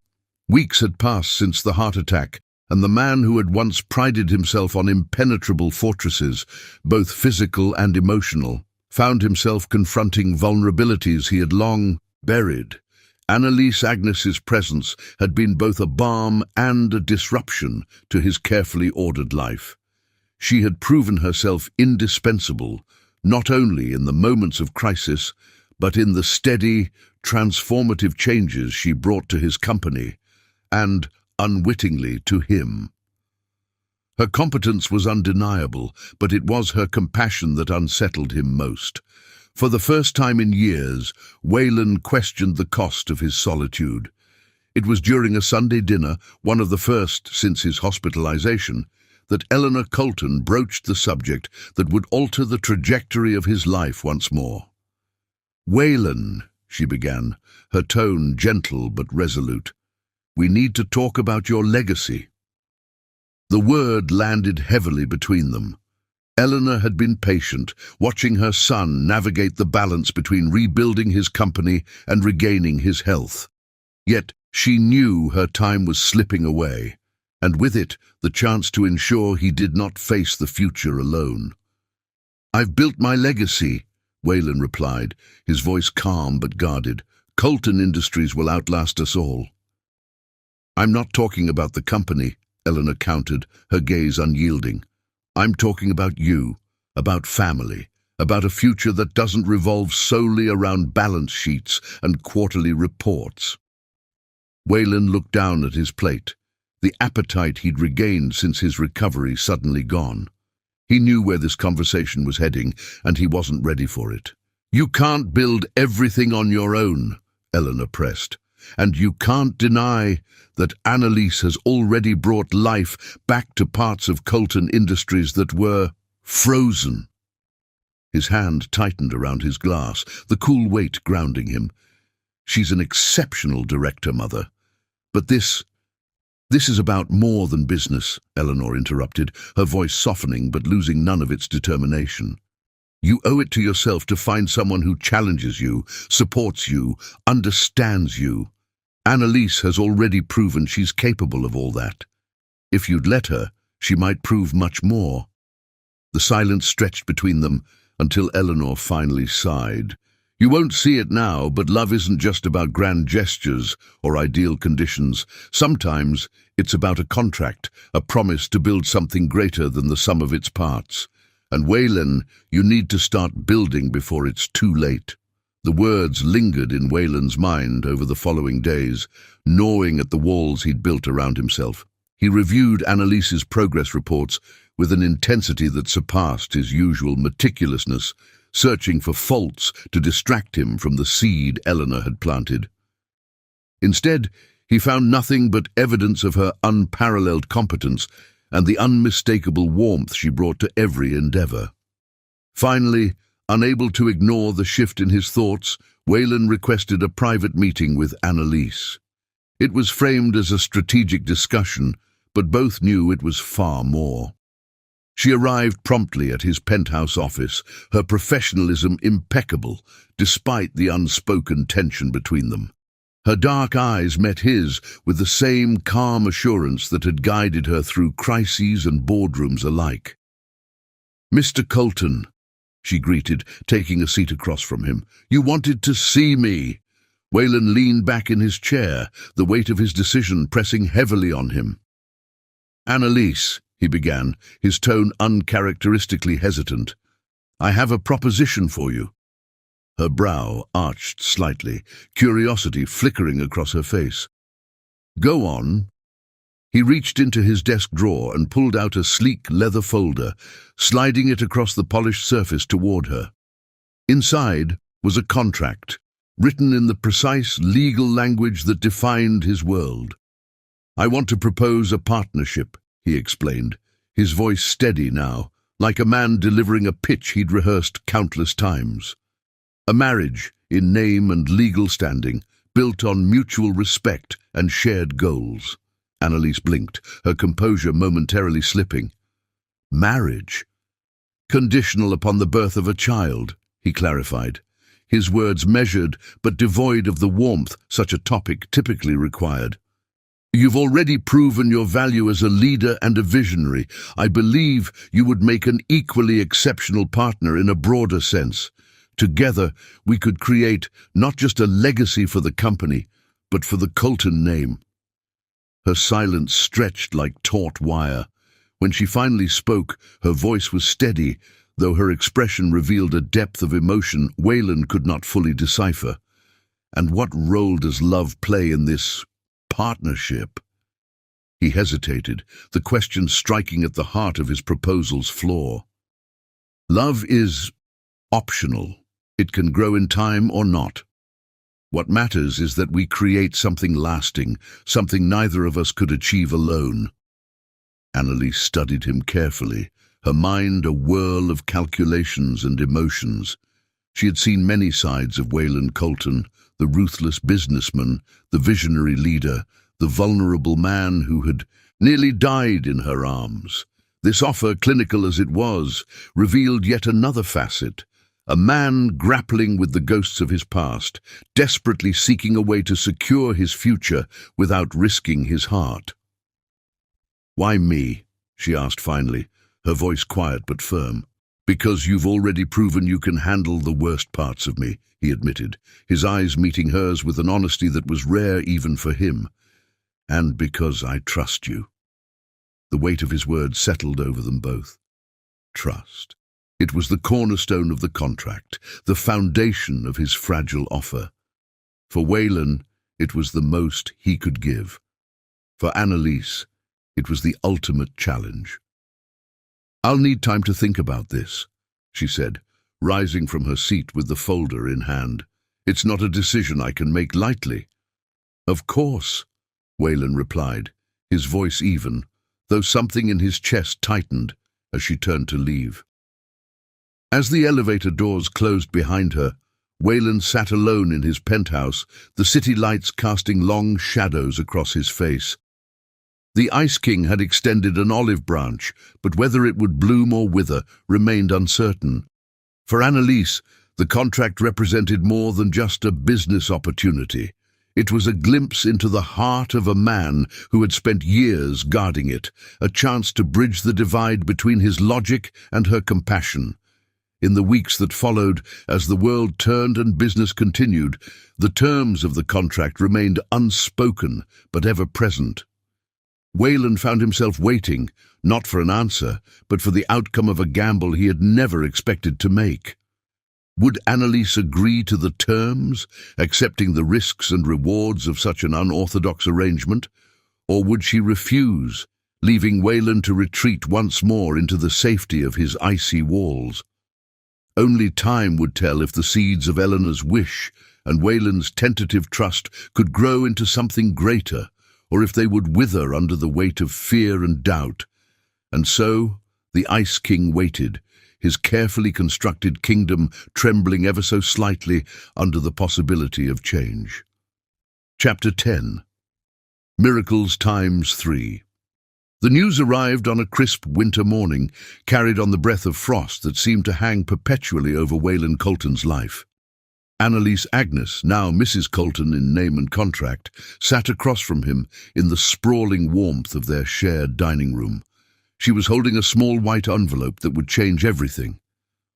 A: Weeks had passed since the heart attack, and the man who had once prided himself on impenetrable fortresses, both physical and emotional, found himself confronting vulnerabilities he had long buried. Annalise Agnes's presence had been both a balm and a disruption to his carefully ordered life. She had proven herself indispensable, not only in the moments of crisis, but in the steady, transformative changes she brought to his company, and, unwittingly, to him. Her competence was undeniable, but it was her compassion that unsettled him most. For the first time in years, Wayland questioned the cost of his solitude. It was during a Sunday dinner, one of the first since his hospitalization, that Eleanor Colton broached the subject that would alter the trajectory of his life once more. "Wayland," she began, her tone gentle but resolute, "we need to talk about your legacy." The word landed heavily between them. Eleanor had been patient, watching her son navigate the balance between rebuilding his company and regaining his health. Yet she knew her time was slipping away, and with it the chance to ensure he did not face the future alone. "I've built my legacy," Wayland replied, his voice calm but guarded. "Colton Industries will outlast us all." "I'm not talking about the company," Eleanor countered, her gaze unyielding. "I'm talking about you, about family, about a future that doesn't revolve solely around balance sheets and quarterly reports." Wayland looked down at his plate, the appetite he'd regained since his recovery suddenly gone. He knew where this conversation was heading, and he wasn't ready for it. "You can't build everything on your own," Eleanor pressed, "and you can't deny that Annalise has already brought life back to parts of Colton Industries that were frozen." His hand tightened around his glass, the cool weight grounding him. "She's an exceptional director, Mother. But this is about more than business," Eleanor interrupted, her voice softening but losing none of its determination. "You owe it to yourself to find someone who challenges you, supports you, understands you. Annalise has already proven she's capable of all that. If you'd let her, she might prove much more." The silence stretched between them until Eleanor finally sighed. "You won't see it now, but love isn't just about grand gestures or ideal conditions. Sometimes it's about a contract, a promise to build something greater than the sum of its parts. And Wayland, you need to start building before it's too late." The words lingered in Wayland's mind over the following days, gnawing at the walls he'd built around himself. He reviewed Annalise's progress reports with an intensity that surpassed his usual meticulousness, searching for faults to distract him from the seed Eleanor had planted. Instead, he found nothing but evidence of her unparalleled competence and the unmistakable warmth she brought to every endeavor. Finally, unable to ignore the shift in his thoughts, Wayland requested a private meeting with Annalise. It was framed as a strategic discussion, but both knew it was far more. She arrived promptly at his penthouse office, her professionalism impeccable, despite the unspoken tension between them. Her dark eyes met his with the same calm assurance that had guided her through crises and boardrooms alike. "Mr. Colton," she greeted, taking a seat across from him. "You wanted to see me." Wayland leaned back in his chair, the weight of his decision pressing heavily on him. "Annalise," he began, his tone uncharacteristically hesitant, "I have a proposition for you." Her brow arched slightly, curiosity flickering across her face. "Go on." He reached into his desk drawer and pulled out a sleek leather folder, sliding it across the polished surface toward her. Inside was a contract, written in the precise legal language that defined his world. "I want to propose a partnership," he explained, his voice steady now, like a man delivering a pitch he'd rehearsed countless times. "A marriage, in name and legal standing, built on mutual respect and shared goals." Annalise blinked, her composure momentarily slipping. "Marriage? Conditional upon the birth of a child," he clarified, his words measured but devoid of the warmth such a topic typically required. "You've already proven your value as a leader and a visionary. I believe you would make an equally exceptional partner in a broader sense. Together, we could create not just a legacy for the company, but for the Colton name." Her silence stretched like taut wire. When she finally spoke, her voice was steady, though her expression revealed a depth of emotion Wayland could not fully decipher. "And what role does love play in this partnership?" He hesitated, the question striking at the heart of his proposal's flaw. "Love is optional. It can grow in time or not. What matters is that we create something lasting, something neither of us could achieve alone." Annalise studied him carefully, her mind a whirl of calculations and emotions. She had seen many sides of Wayland Colton, the ruthless businessman, the visionary leader, the vulnerable man who had nearly died in her arms. This offer, clinical as it was, revealed yet another facet. A man grappling with the ghosts of his past, desperately seeking a way to secure his future without risking his heart. "Why me?" she asked finally, her voice quiet but firm. "Because you've already proven you can handle the worst parts of me," he admitted, his eyes meeting hers with an honesty that was rare even for him. "And because I trust you." The weight of his words settled over them both. Trust. It was the cornerstone of the contract, the foundation of his fragile offer. For Wayland, it was the most he could give. For Annalise, it was the ultimate challenge. "I'll need time to think about this," she said, rising from her seat with the folder in hand. "It's not a decision I can make lightly." "Of course," Wayland replied, his voice even, though something in his chest tightened as she turned to leave. As the elevator doors closed behind her, Wayland sat alone in his penthouse, the city lights casting long shadows across his face. The Ice King had extended an olive branch, but whether it would bloom or wither remained uncertain. For Annalise, the contract represented more than just a business opportunity. It was a glimpse into the heart of a man who had spent years guarding it, a chance to bridge the divide between his logic and her compassion. In the weeks that followed, as the world turned and business continued, the terms of the contract remained unspoken but ever present. Wayland found himself waiting, not for an answer, but for the outcome of a gamble he had never expected to make. Would Annalise agree to the terms, accepting the risks and rewards of such an unorthodox arrangement? Or would she refuse, leaving Wayland to retreat once more into the safety of his icy walls? Only time would tell if the seeds of Eleanor's wish and Wayland's tentative trust could grow into something greater, or if they would wither under the weight of fear and doubt. And so, the Ice King waited, his carefully constructed kingdom trembling ever so slightly under the possibility of change. Chapter 10. Miracles times 3. The news arrived on a crisp winter morning, carried on the breath of frost that seemed to hang perpetually over Wayland Colton's life. Annalise Agnes, now Mrs. Colton in name and contract, sat across from him in the sprawling warmth of their shared dining room. She was holding a small white envelope that would change everything.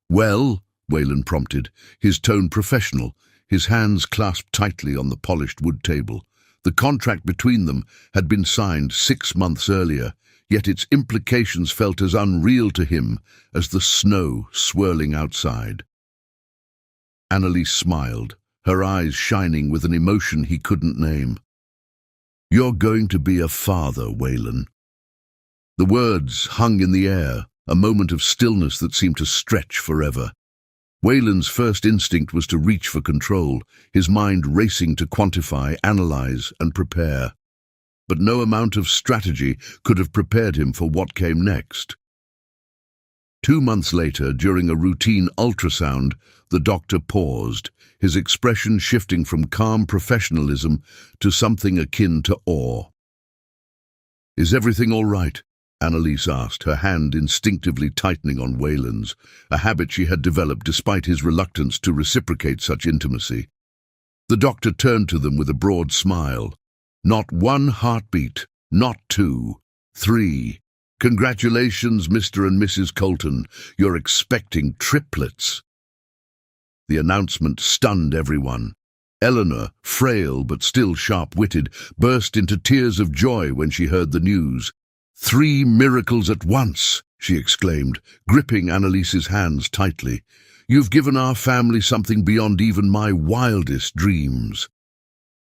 A: "Well," Wayland prompted, his tone professional, his hands clasped tightly on the polished wood table. The contract between them had been signed 6 months earlier, yet its implications felt as unreal to him as the snow swirling outside. Annalise smiled, her eyes shining with an emotion he couldn't name. "You're going to be a father, Waylon." The words hung in the air, a moment of stillness that seemed to stretch forever. Waylon's first instinct was to reach for control, his mind racing to quantify, analyze, and prepare. But no amount of strategy could have prepared him for what came next. 2 months later, during a routine ultrasound, the doctor paused, his expression shifting from calm professionalism to something akin to awe. "Is everything all right?" Annalise asked, her hand instinctively tightening on Waylon's, a habit she had developed despite his reluctance to reciprocate such intimacy. The doctor turned to them with a broad smile. "Not one heartbeat, not 2, 3. Congratulations, Mr. and Mrs. Colton. You're expecting triplets." The announcement stunned everyone. Eleanor, frail but still sharp-witted, burst into tears of joy when she heard the news. "3 miracles at once," she exclaimed, gripping Annalise's hands tightly. "You've given our family something beyond even my wildest dreams."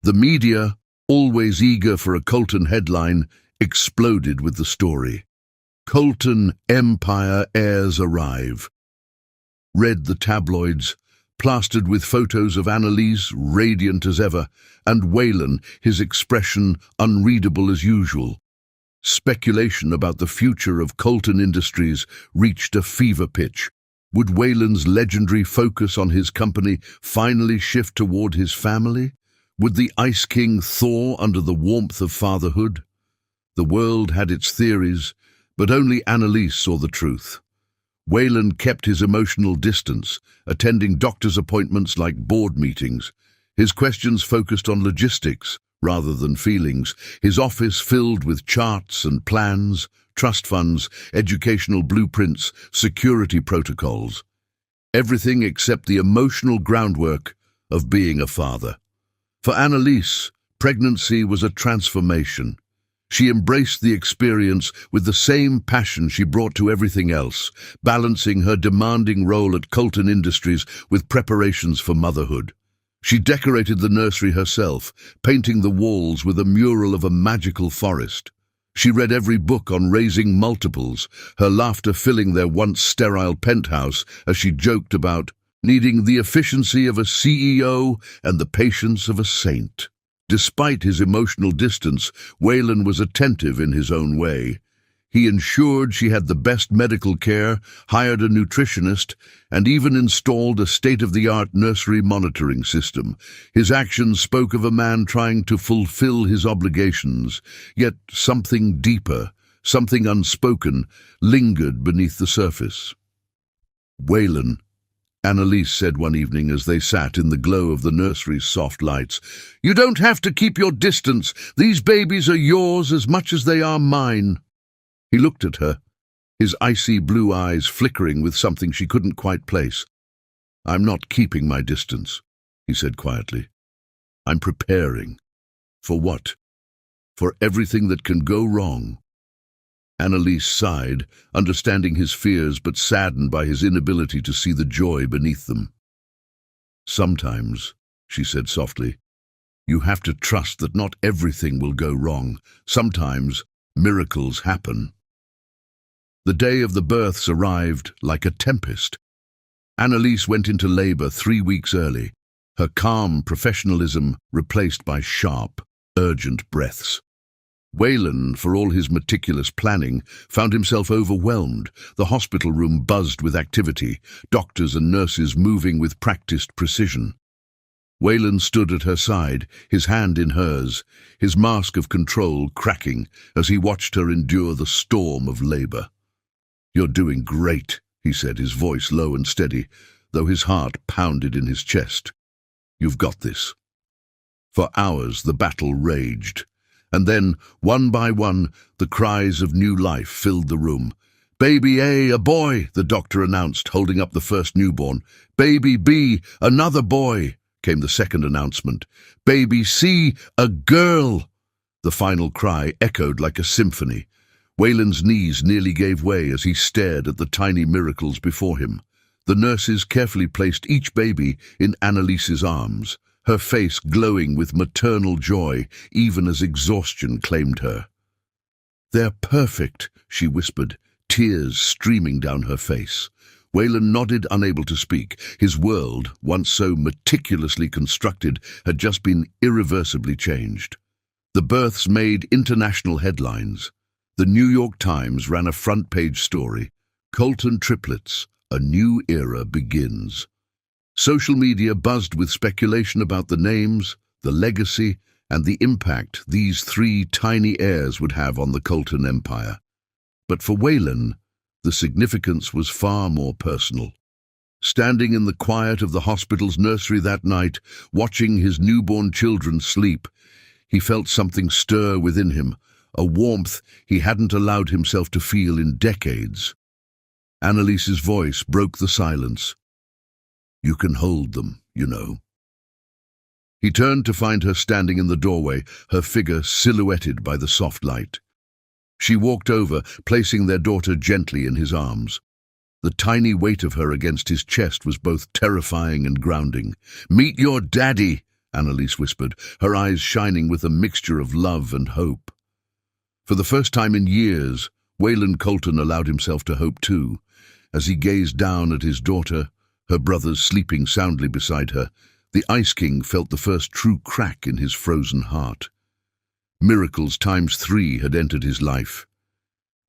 A: The media, always eager for a Colton headline, exploded with the story. "Colton Empire heirs arrive." Read the tabloids, plastered with photos of Annalise, radiant as ever, and Waylon, his expression unreadable as usual. Speculation about the future of Colton Industries reached a fever pitch. Would Waylon's legendary focus on his company finally shift toward his family? Would the Ice King thaw under the warmth of fatherhood? The world had its theories, but only Annalise saw the truth. Waylon kept his emotional distance, attending doctor's appointments like board meetings. His questions focused on logistics rather than feelings, his office filled with charts and plans, trust funds, educational blueprints, security protocols. Everything except the emotional groundwork of being a father. For Annalise, pregnancy was a transformation. She embraced the experience with the same passion she brought to everything else, balancing her demanding role at Colton Industries with preparations for motherhood. She decorated the nursery herself, painting the walls with a mural of a magical forest. She read every book on raising multiples, her laughter filling their once sterile penthouse as she joked about needing the efficiency of a CEO and the patience of a saint. Despite his emotional distance, Waylon was attentive in his own way. He ensured she had the best medical care, hired a nutritionist, and even installed a state-of-the-art nursery monitoring system. His actions spoke of a man trying to fulfill his obligations, yet something deeper, something unspoken, lingered beneath the surface. "Waylon," Annalise said one evening as they sat in the glow of the nursery's soft lights, "you don't have to keep your distance. These babies are yours as much as they are mine." He looked at her, his icy blue eyes flickering with something she couldn't quite place. "I'm not keeping my distance," he said quietly. "I'm preparing." "For what?" "For everything that can go wrong." Annalise sighed, understanding his fears but saddened by his inability to see the joy beneath them. "Sometimes," she said softly, "you have to trust that not everything will go wrong. Sometimes miracles happen." The day of the births arrived like a tempest. Annalise went into labor 3 weeks early, her calm professionalism replaced by sharp, urgent breaths. Waylon, for all his meticulous planning, found himself overwhelmed. The hospital room buzzed with activity, doctors and nurses moving with practiced precision. Waylon stood at her side, his hand in hers, his mask of control cracking as he watched her endure the storm of labor. "You're doing great," he said, his voice low and steady, though his heart pounded in his chest. "You've got this." For hours the battle raged, and then, one by one, the cries of new life filled the room. "Baby A, a boy," the doctor announced, holding up the first newborn. "Baby B, another boy," came the second announcement. "Baby C, a girl." The final cry echoed like a symphony. Waylon's knees nearly gave way as he stared at the tiny miracles before him. The nurses carefully placed each baby in Annalise's arms, her face glowing with maternal joy, even as exhaustion claimed her. "They're perfect," she whispered, tears streaming down her face. Wayland nodded, unable to speak. His world, once so meticulously constructed, had just been irreversibly changed. The births made international headlines. The New York Times ran a front-page story. Colton Triplets, a new era begins. Social media buzzed with speculation about the names, the legacy, and the impact these three tiny heirs would have on the Colton empire. But for Wayland, the significance was far more personal. Standing in the quiet of the hospital's nursery that night, watching his newborn children sleep, he felt something stir within him, a warmth he hadn't allowed himself to feel in decades. Annalise's voice broke the silence. "You can hold them, you know." He turned to find her standing in the doorway, her figure silhouetted by the soft light. She walked over, placing their daughter gently in his arms. The tiny weight of her against his chest was both terrifying and grounding. "Meet your daddy," Annalise whispered, her eyes shining with a mixture of love and hope. For the first time in years, Wayland Colton allowed himself to hope too. As he gazed down at his daughter, her brothers sleeping soundly beside her, the Ice King felt the first true crack in his frozen heart. Miracles times 3 had entered his life,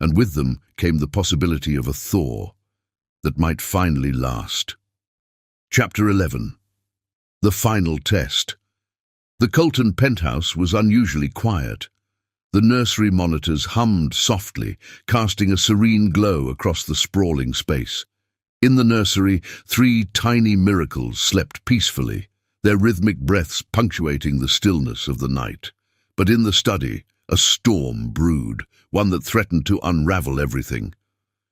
A: and with them came the possibility of a thaw that might finally last. Chapter 11. The Final Test. The Colton penthouse was unusually quiet. The nursery monitors hummed softly, casting a serene glow across the sprawling space. In the nursery, 3 tiny miracles slept peacefully, their rhythmic breaths punctuating the stillness of the night. But in the study, a storm brewed, one that threatened to unravel everything.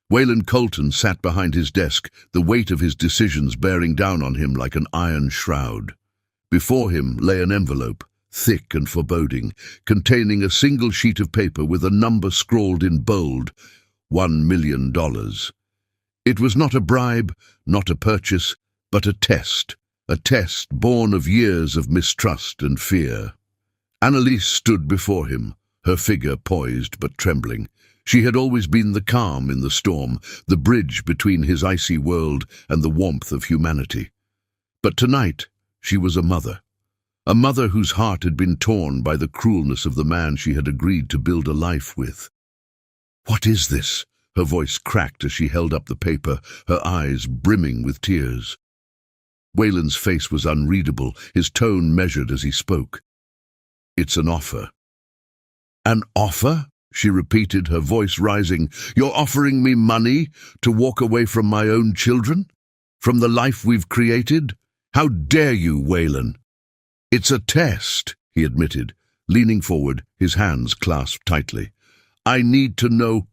A: Wayland Colton sat behind his desk, the weight of his decisions bearing down on him like an iron shroud. Before him lay an envelope, thick and foreboding, containing a single sheet of paper with a number scrawled in bold, $1 million. It was not a bribe, not a purchase, but a test born of years of mistrust and fear. Annalise stood before him, her figure poised but trembling. She had always been the calm in the storm, the bridge between his icy world and the warmth of humanity. But tonight, she was a mother whose heart had been torn by the cruelness of the man she had agreed to build a life with. "What is this?" Her voice cracked as she held up the paper, her eyes brimming with tears. Wayland's face was unreadable, his tone measured as he spoke. "It's an offer." "An offer?" she repeated, her voice rising. "You're offering me money to walk away from my own children? From the life we've created? How dare you, Wayland?" "It's a test," he admitted, leaning forward, his hands clasped tightly. "I need to know—"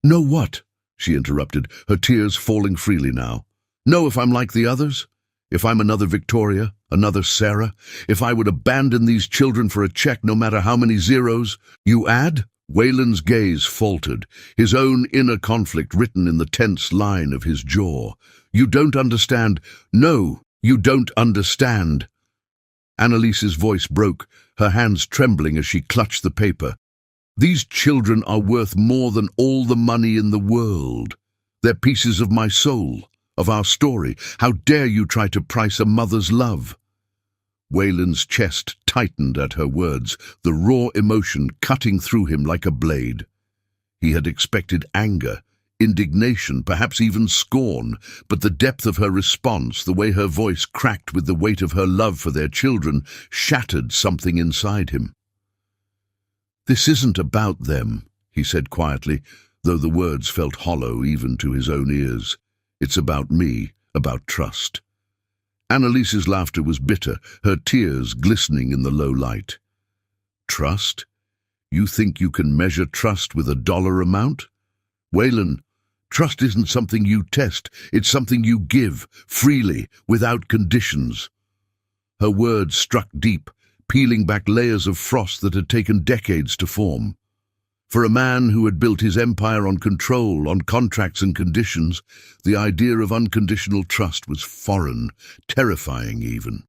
A: "Know what?" she interrupted, her tears falling freely now. "Know if I'm like the others? If I'm another Victoria, another Sarah? If I would abandon these children for a check no matter how many zeros? You add?" Wayland's gaze faltered, his own inner conflict written in the tense line of his jaw. "You don't understand. No, you don't understand." Annalise's voice broke, her hands trembling as she clutched the paper. "These children are worth more than all the money in the world. They're pieces of my soul, of our story. How dare you try to price a mother's love?" Wayland's chest tightened at her words, the raw emotion cutting through him like a blade. He had expected anger, indignation, perhaps even scorn, but the depth of her response, the way her voice cracked with the weight of her love for their children, shattered something inside him. "This isn't about them," he said quietly, though the words felt hollow even to his own ears. "It's about me, about trust." Annalise's laughter was bitter, her tears glistening in the low light. "Trust? You think you can measure trust with a dollar amount? Wayland, trust isn't something you test, it's something you give, freely, without conditions." Her words struck deep, peeling back layers of frost that had taken decades to form. For a man who had built his empire on control, on contracts and conditions, the idea of unconditional trust was foreign, terrifying even.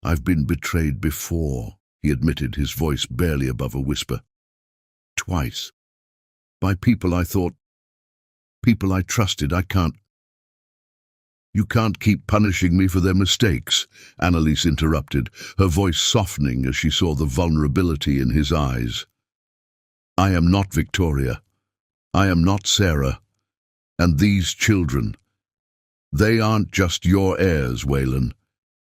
A: I've been betrayed before, he admitted, his voice barely above a whisper. Twice. By people I thought, people I trusted. You can't keep punishing me for their mistakes, Annalise interrupted, her voice softening as she saw the vulnerability in his eyes. I am not Victoria. I am not Sarah. And these children, they aren't just your heirs, Waylon.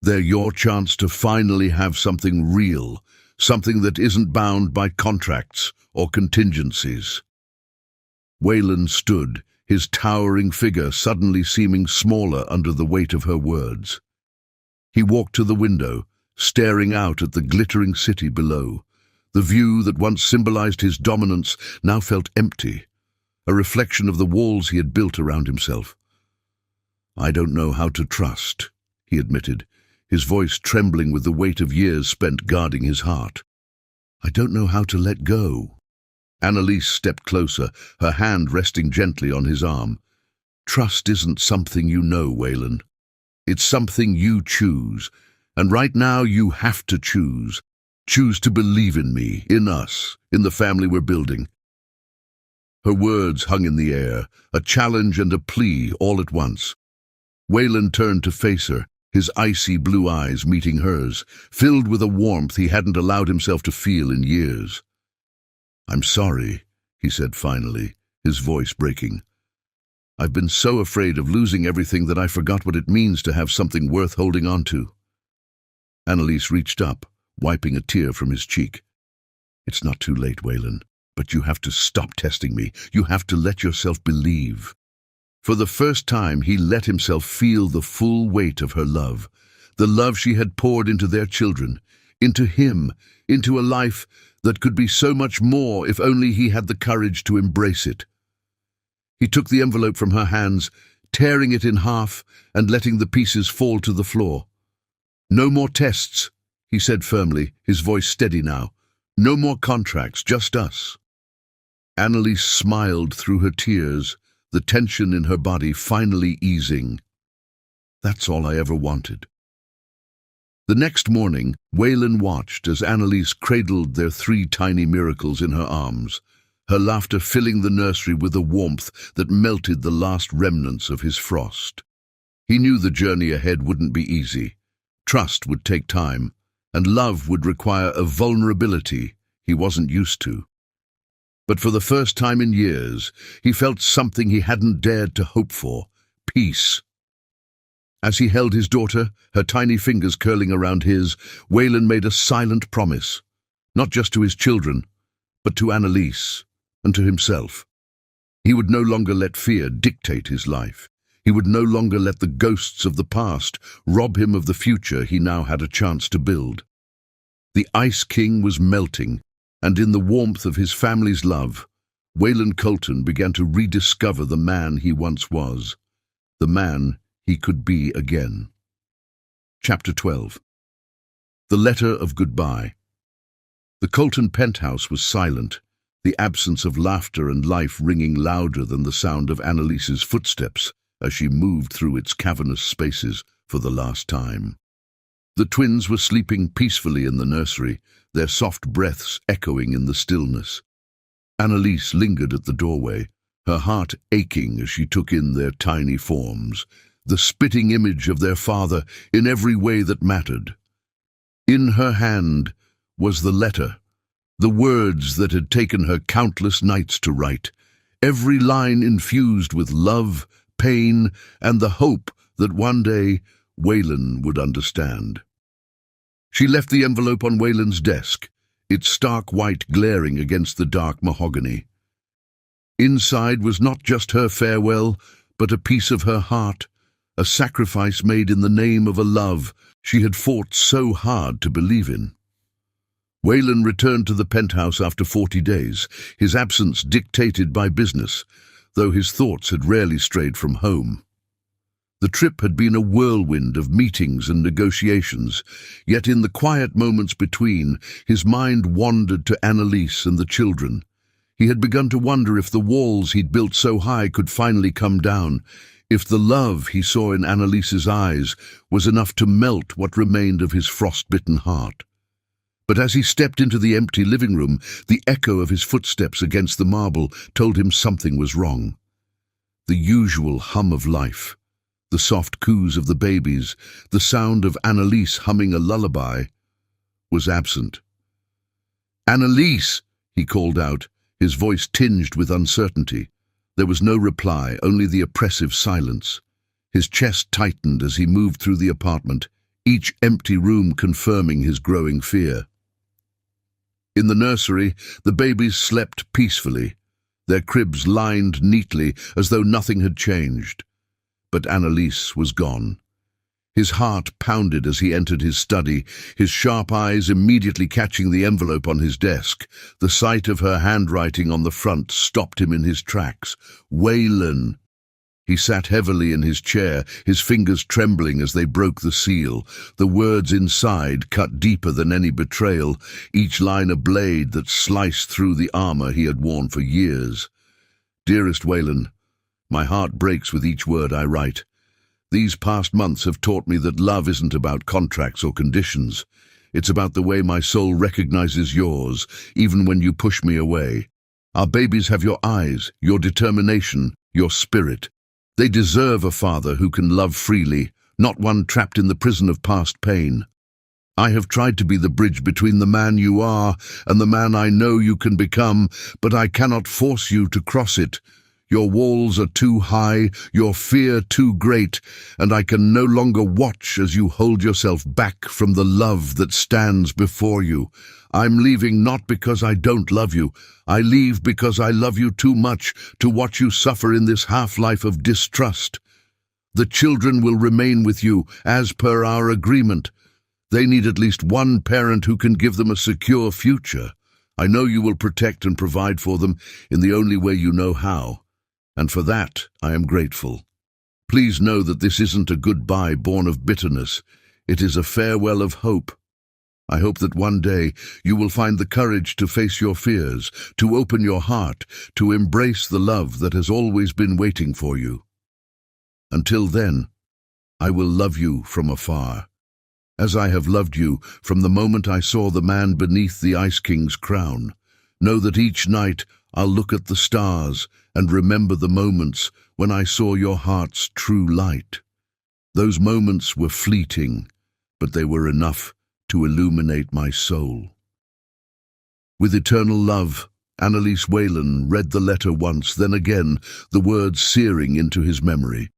A: They're your chance to finally have something real, something that isn't bound by contracts or contingencies. Waylon stood, his towering figure suddenly seeming smaller under the weight of her words. He walked to the window, staring out at the glittering city below. The view that once symbolized his dominance now felt empty, a reflection of the walls he had built around himself. I don't know how to trust, he admitted, his voice trembling with the weight of years spent guarding his heart. I don't know how to let go. Annalise stepped closer, her hand resting gently on his arm. Trust isn't something you know, Waylon. It's something you choose, and right now you have to choose. Choose to believe in me, in us, in the family we're building. Her words hung in the air, a challenge and a plea all at once. Waylon turned to face her, his icy blue eyes meeting hers, filled with a warmth he hadn't allowed himself to feel in years. I'm sorry, he said finally, his voice breaking. I've been so afraid of losing everything that I forgot what it means to have something worth holding on to. Annalise reached up, wiping a tear from his cheek. It's not too late, Waylon, but you have to stop testing me. You have to let yourself believe. For the first time, he let himself feel the full weight of her love, the love she had poured into their children, into him, into a life that could be so much more if only he had the courage to embrace it. He took the envelope from her hands, tearing it in half and letting the pieces fall to the floor. No more tests, he said firmly, his voice steady now. No more contracts, just us. Annalise smiled through her tears, the tension in her body finally easing. That's all I ever wanted. The next morning, Waylon watched as Annalise cradled their 3 tiny miracles in her arms, her laughter filling the nursery with a warmth that melted the last remnants of his frost. He knew the journey ahead wouldn't be easy. Trust would take time, and love would require a vulnerability he wasn't used to. But for the first time in years, he felt something he hadn't dared to hope for: peace. As he held his daughter, her tiny fingers curling around his, Waylon made a silent promise, not just to his children, but to Annalise and to himself. He would no longer let fear dictate his life. He would no longer let the ghosts of the past rob him of the future he now had a chance to build. The Ice King was melting, and in the warmth of his family's love, Waylon Colton began to rediscover the man he once was, the man he could be again. Chapter 12. The Letter of Goodbye. The Colton penthouse was silent, the absence of laughter and life ringing louder than the sound of Annalise's footsteps as she moved through its cavernous spaces for the last time. The twins were sleeping peacefully in the nursery, their soft breaths echoing in the stillness. Annalise lingered at the doorway, her heart aching as she took in their tiny forms, the spitting image of their father in every way that mattered. In her hand was the letter, the words that had taken her countless nights to write, every line infused with love, pain, and the hope that one day Waylon would understand. She left the envelope on Waylon's desk, its stark white glaring against the dark mahogany. Inside was not just her farewell, but a piece of her heart, a sacrifice made in the name of a love she had fought so hard to believe in. Waylon returned to the penthouse after 40 days, his absence dictated by business, though his thoughts had rarely strayed from home. The trip had been a whirlwind of meetings and negotiations, yet in the quiet moments between, his mind wandered to Annalise and the children. He had begun to wonder if the walls he'd built so high could finally come down, If the love he saw in Annalise's eyes was enough to melt what remained of his frostbitten heart. But as he stepped into the empty living room, the echo of his footsteps against the marble told him something was wrong. The usual hum of life, the soft coos of the babies, the sound of Annalise humming a lullaby, was absent. "Annalise!" he called out, his voice tinged with uncertainty. There was no reply, only the oppressive silence. His chest tightened as he moved through the apartment, each empty room confirming his growing fear. In the nursery, the babies slept peacefully, their cribs lined neatly as though nothing had changed. But Annalise was gone. His heart pounded as he entered his study, his sharp eyes immediately catching the envelope on his desk. The sight of her handwriting on the front stopped him in his tracks. "Waylon." He sat heavily in his chair, his fingers trembling as they broke the seal. The words inside cut deeper than any betrayal, each line a blade that sliced through the armor he had worn for years. "Dearest Waylon, my heart breaks with each word I write. These past months have taught me that love isn't about contracts or conditions. It's about the way my soul recognizes yours, even when you push me away. Our babies have your eyes, your determination, your spirit. They deserve a father who can love freely, not one trapped in the prison of past pain. I have tried to be the bridge between the man you are and the man I know you can become, but I cannot force you to cross it. Your walls are too high, your fear too great, and I can no longer watch as you hold yourself back from the love that stands before you. I'm leaving not because I don't love you. I leave because I love you too much to watch you suffer in this half-life of distrust. The children will remain with you, as per our agreement. They need at least one parent who can give them a secure future. I know you will protect and provide for them in the only way you know how. And for that, I am grateful. Please know that this isn't a goodbye born of bitterness. It is a farewell of hope. I hope that one day you will find the courage to face your fears, to open your heart, to embrace the love that has always been waiting for you. Until then, I will love you from afar, as I have loved you from the moment I saw the man beneath the Ice King's crown. Know that each night I'll look at the stars and remember the moments when I saw your heart's true light. Those moments were fleeting, but they were enough to illuminate my soul. With eternal love, Annalise Waylon read the letter once, then again, the words searing into his memory.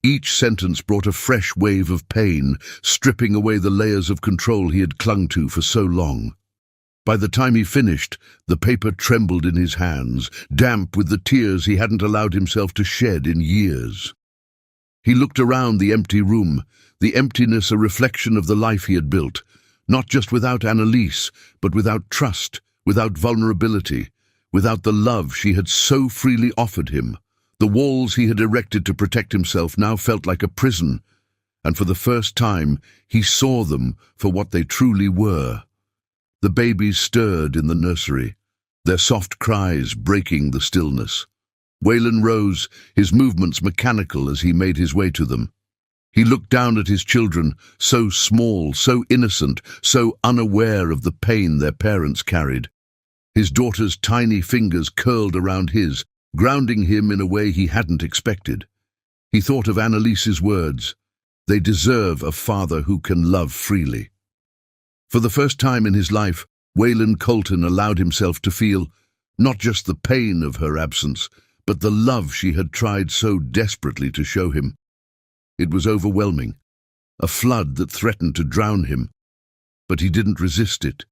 A: Each sentence brought a fresh wave of pain, stripping away the layers of control he had clung to for so long. By the time he finished, the paper trembled in his hands, damp with the tears he hadn't allowed himself to shed in years. He looked around the empty room, the emptiness a reflection of the life he had built, not just without Annalise, but without trust, without vulnerability, without the love she had so freely offered him. The walls he had erected to protect himself now felt like a prison, and for the first time he saw them for what they truly were. The babies stirred in the nursery, their soft cries breaking the stillness. Waylon rose, his movements mechanical as he made his way to them. He looked down at his children, so small, so innocent, so unaware of the pain their parents carried. His daughter's tiny fingers curled around his, grounding him in a way he hadn't expected. He thought of Annalise's words, "They deserve a father who can love freely." For the first time in his life, Waylon Colton allowed himself to feel not just the pain of her absence, but the love she had tried so desperately to show him. It was overwhelming, a flood that threatened to drown him, but he didn't resist it.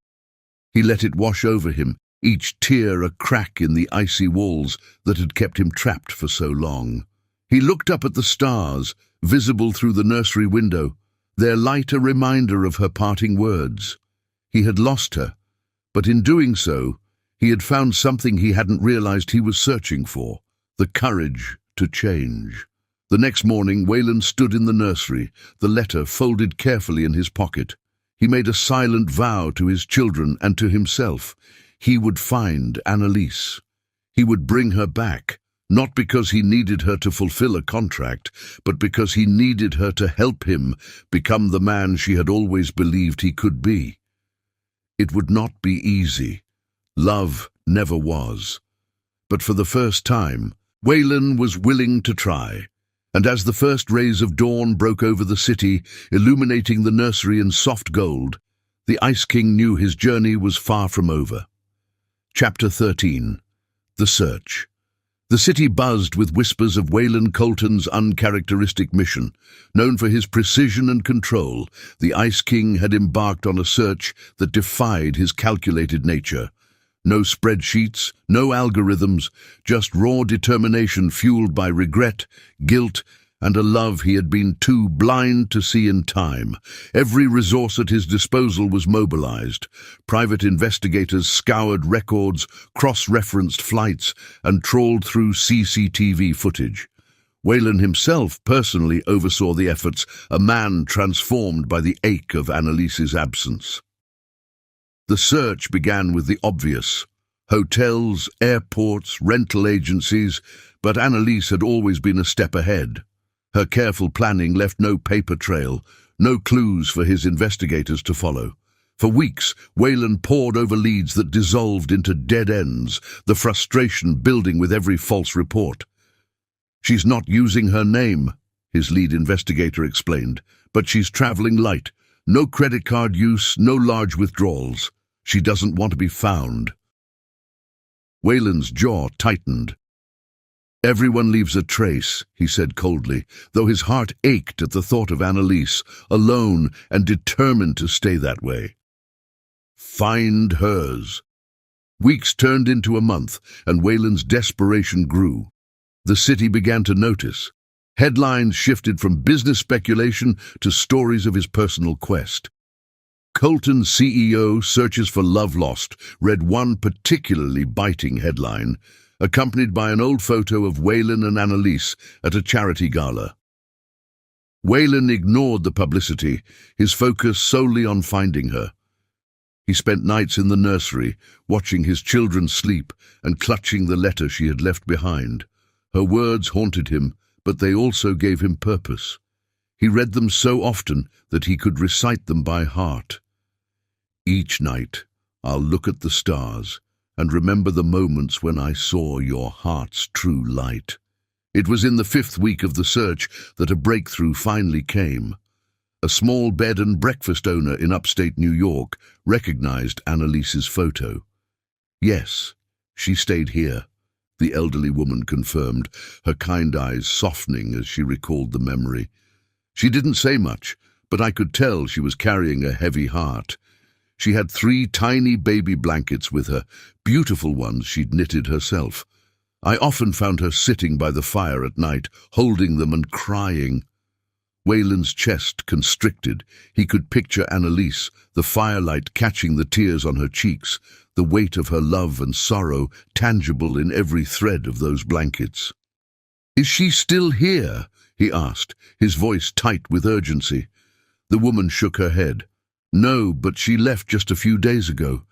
A: He let it wash over him, each tear a crack in the icy walls that had kept him trapped for so long. He looked up at the stars, visible through the nursery window, their light a reminder of her parting words. He had lost her, but in doing so, he had found something he hadn't realized he was searching for, the courage to change. The next morning, Waylon stood in the nursery, the letter folded carefully in his pocket. He made a silent vow to his children and to himself. He would find Annalise. He would bring her back, not because he needed her to fulfill a contract, but because he needed her to help him become the man she had always believed he could be. It would not be easy. Love never was. But for the first time, Waylon was willing to try. And as the first rays of dawn broke over the city, illuminating the nursery in soft gold, the Ice King knew his journey was far from over. Chapter 13. The Search. The city buzzed with whispers of Waylon Colton's uncharacteristic mission. Known for his precision and control, the Ice King had embarked on a search that defied his calculated nature. No spreadsheets, no algorithms, just raw determination fueled by regret, guilt, and a love he had been too blind to see in time. Every resource at his disposal was mobilized. Private investigators scoured records, cross-referenced flights, and trawled through CCTV footage. Waylon himself personally oversaw the efforts, a man transformed by the ache of Annalise's absence. The search began with the obvious: hotels, airports, rental agencies, but Annalise had always been a step ahead. Her careful planning left no paper trail, no clues for his investigators to follow. For weeks, Waylon pored over leads that dissolved into dead ends, the frustration building with every false report. "She's not using her name," his lead investigator explained, "but she's traveling light. No credit card use, no large withdrawals. She doesn't want to be found." Waylon's jaw tightened. "Everyone leaves a trace," he said coldly, though his heart ached at the thought of Annalise, alone and determined to stay that way. Find hers. Weeks turned into a month, and Waylon's desperation grew. The city began to notice. Headlines shifted from business speculation to stories of his personal quest. Colton CEO searches for love lost read one particularly biting headline, accompanied by an old photo of Waylon and Annalise at a charity gala. Waylon ignored the publicity, his focus solely on finding her. He spent nights in the nursery, watching his children sleep and clutching the letter she had left behind. Her words haunted him, but they also gave him purpose. He read them so often that he could recite them by heart. "Each night, I'll look at the stars and remember the moments when I saw your heart's true light." It was in the 5th week of the search that a breakthrough finally came. A small bed and breakfast owner in upstate New York recognized Annalise's photo. "Yes, she stayed here," the elderly woman confirmed, her kind eyes softening as she recalled the memory. "She didn't say much, but I could tell she was carrying a heavy heart. She had 3 tiny baby blankets with her, beautiful ones she'd knitted herself. I often found her sitting by the fire at night, holding them and crying." Waylon's chest constricted. He could picture Annalise, the firelight catching the tears on her cheeks, the weight of her love and sorrow tangible in every thread of those blankets. "Is she still here?" he asked, his voice tight with urgency. The woman shook her head. "No, but she left just a few days ago.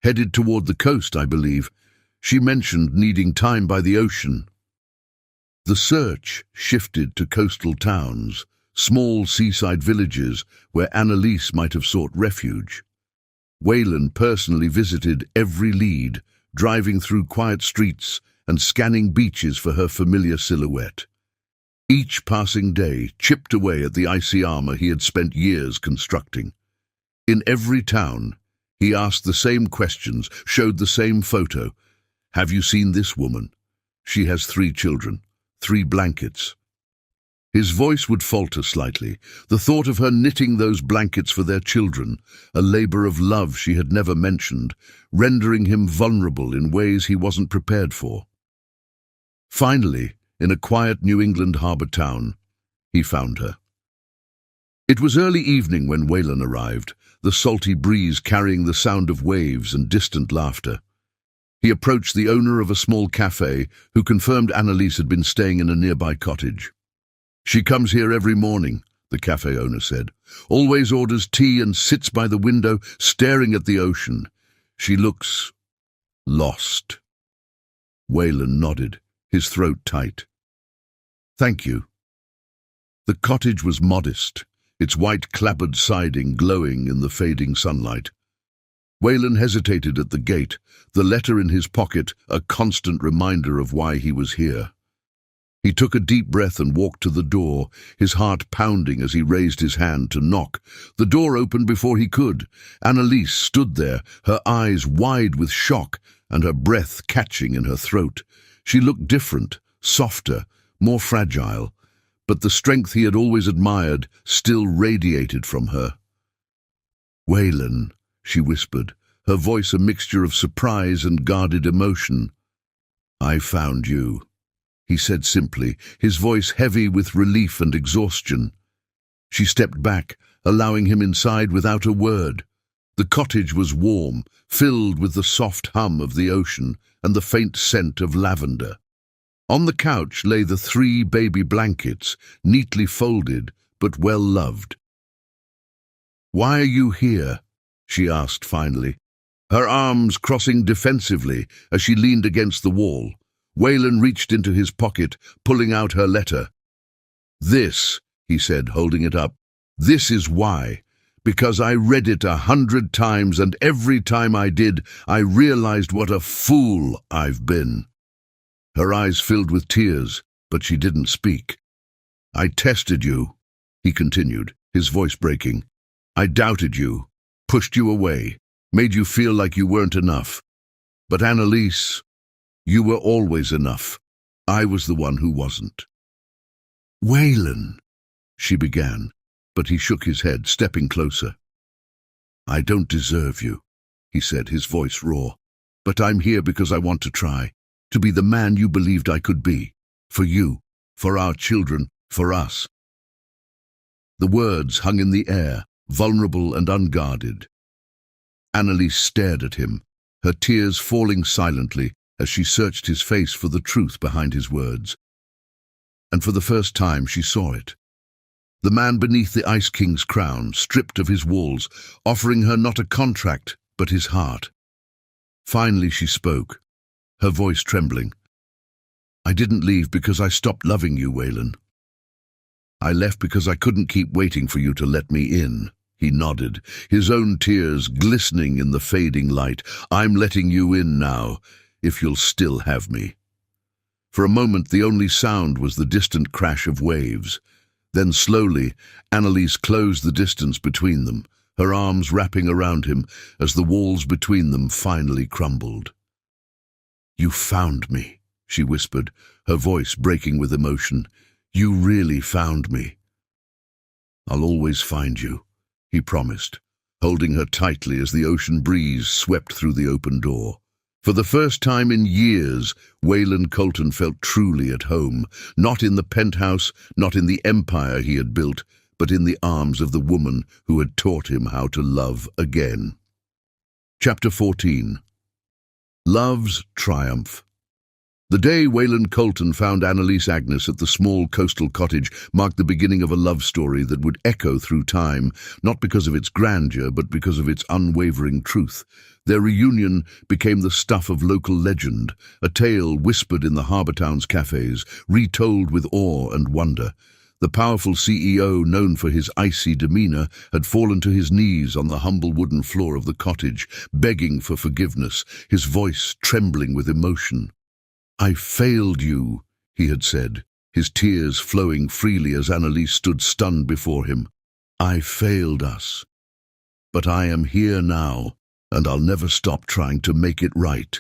A: Headed toward the coast, I believe. She mentioned needing time by the ocean." The search shifted to coastal towns, small seaside villages where Annalise might have sought refuge. Waylon personally visited every lead, driving through quiet streets and scanning beaches for her familiar silhouette. Each passing day chipped away at the icy armor he had spent years constructing. In every town, he asked the same questions, showed the same photo. "Have you seen this woman? She has 3 children, 3 blankets." His voice would falter slightly, the thought of her knitting those blankets for their children, a labor of love she had never mentioned, rendering him vulnerable in ways he wasn't prepared for. Finally, in a quiet New England harbor town, he found her. It was early evening when Waylon arrived, the salty breeze carrying the sound of waves and distant laughter. He approached the owner of a small cafe, who confirmed Annalise had been staying in a nearby cottage. "She comes here every morning," the cafe owner said. "Always orders tea and sits by the window, staring at the ocean. She looks lost." Waylon nodded, his throat tight. "Thank you." The cottage was modest, its white clapboard siding glowing in the fading sunlight. Wayland hesitated at the gate, the letter in his pocket a constant reminder of why he was here. He took a deep breath and walked to the door, his heart pounding as he raised his hand to knock. The door opened before he could. Annalise stood there, her eyes wide with shock and her breath catching in her throat. She looked different, softer, more fragile, but the strength he had always admired still radiated from her. "Wayland," she whispered, her voice a mixture of surprise and guarded emotion. "I found you," he said simply, his voice heavy with relief and exhaustion. She stepped back, allowing him inside without a word. The cottage was warm, filled with the soft hum of the ocean and the faint scent of lavender. On the couch lay the 3 baby blankets, neatly folded but well loved. "Why are you here?" she asked finally, her arms crossing defensively as she leaned against the wall. Wayland reached into his pocket, pulling out her letter. "This," he said, holding it up, "this is why. Because I read it 100 times, and every time I did, I realized what a fool I've been." Her eyes filled with tears, but she didn't speak. "I tested you," he continued, his voice breaking. "I doubted you, pushed you away, made you feel like you weren't enough. But Annalise, you were always enough. I was the one who wasn't." "Wayland," she began, but he shook his head, stepping closer. "I don't deserve you," he said, his voice raw. "But I'm here because I want to try, to be the man you believed I could be. For you, for our children, for us." The words hung in the air, vulnerable and unguarded. Annalise stared at him, her tears falling silently as she searched his face for the truth behind his words. And for the first time she saw it. The man beneath the Ice King's crown, stripped of his walls, offering her not a contract, but his heart. Finally she spoke, her voice trembling. "I didn't leave because I stopped loving you, Wayland. I left because I couldn't keep waiting for you to let me in." He nodded, his own tears glistening in the fading light. "I'm letting you in now, if you'll still have me." For a moment the only sound was the distant crash of waves. Then slowly, Annalise closed the distance between them, her arms wrapping around him as the walls between them finally crumbled. "You found me," she whispered, her voice breaking with emotion. "You really found me." "I'll always find you," he promised, holding her tightly as the ocean breeze swept through the open door. For the first time in years, Wayland Colton felt truly at home, not in the penthouse, not in the empire he had built, but in the arms of the woman who had taught him how to love again. Chapter 14. Love's Triumph. The day Wayland Colton found Annalise Agnes at the small coastal cottage marked the beginning of a love story that would echo through time, not because of its grandeur, but because of its unwavering truth. Their reunion became the stuff of local legend, a tale whispered in the harbour town's cafes, retold with awe and wonder. The powerful CEO, known for his icy demeanour, had fallen to his knees on the humble wooden floor of the cottage, begging for forgiveness, his voice trembling with emotion. "I failed you," he had said, his tears flowing freely as Annalise stood stunned before him. "I failed us. But I am here now, and I'll never stop trying to make it right."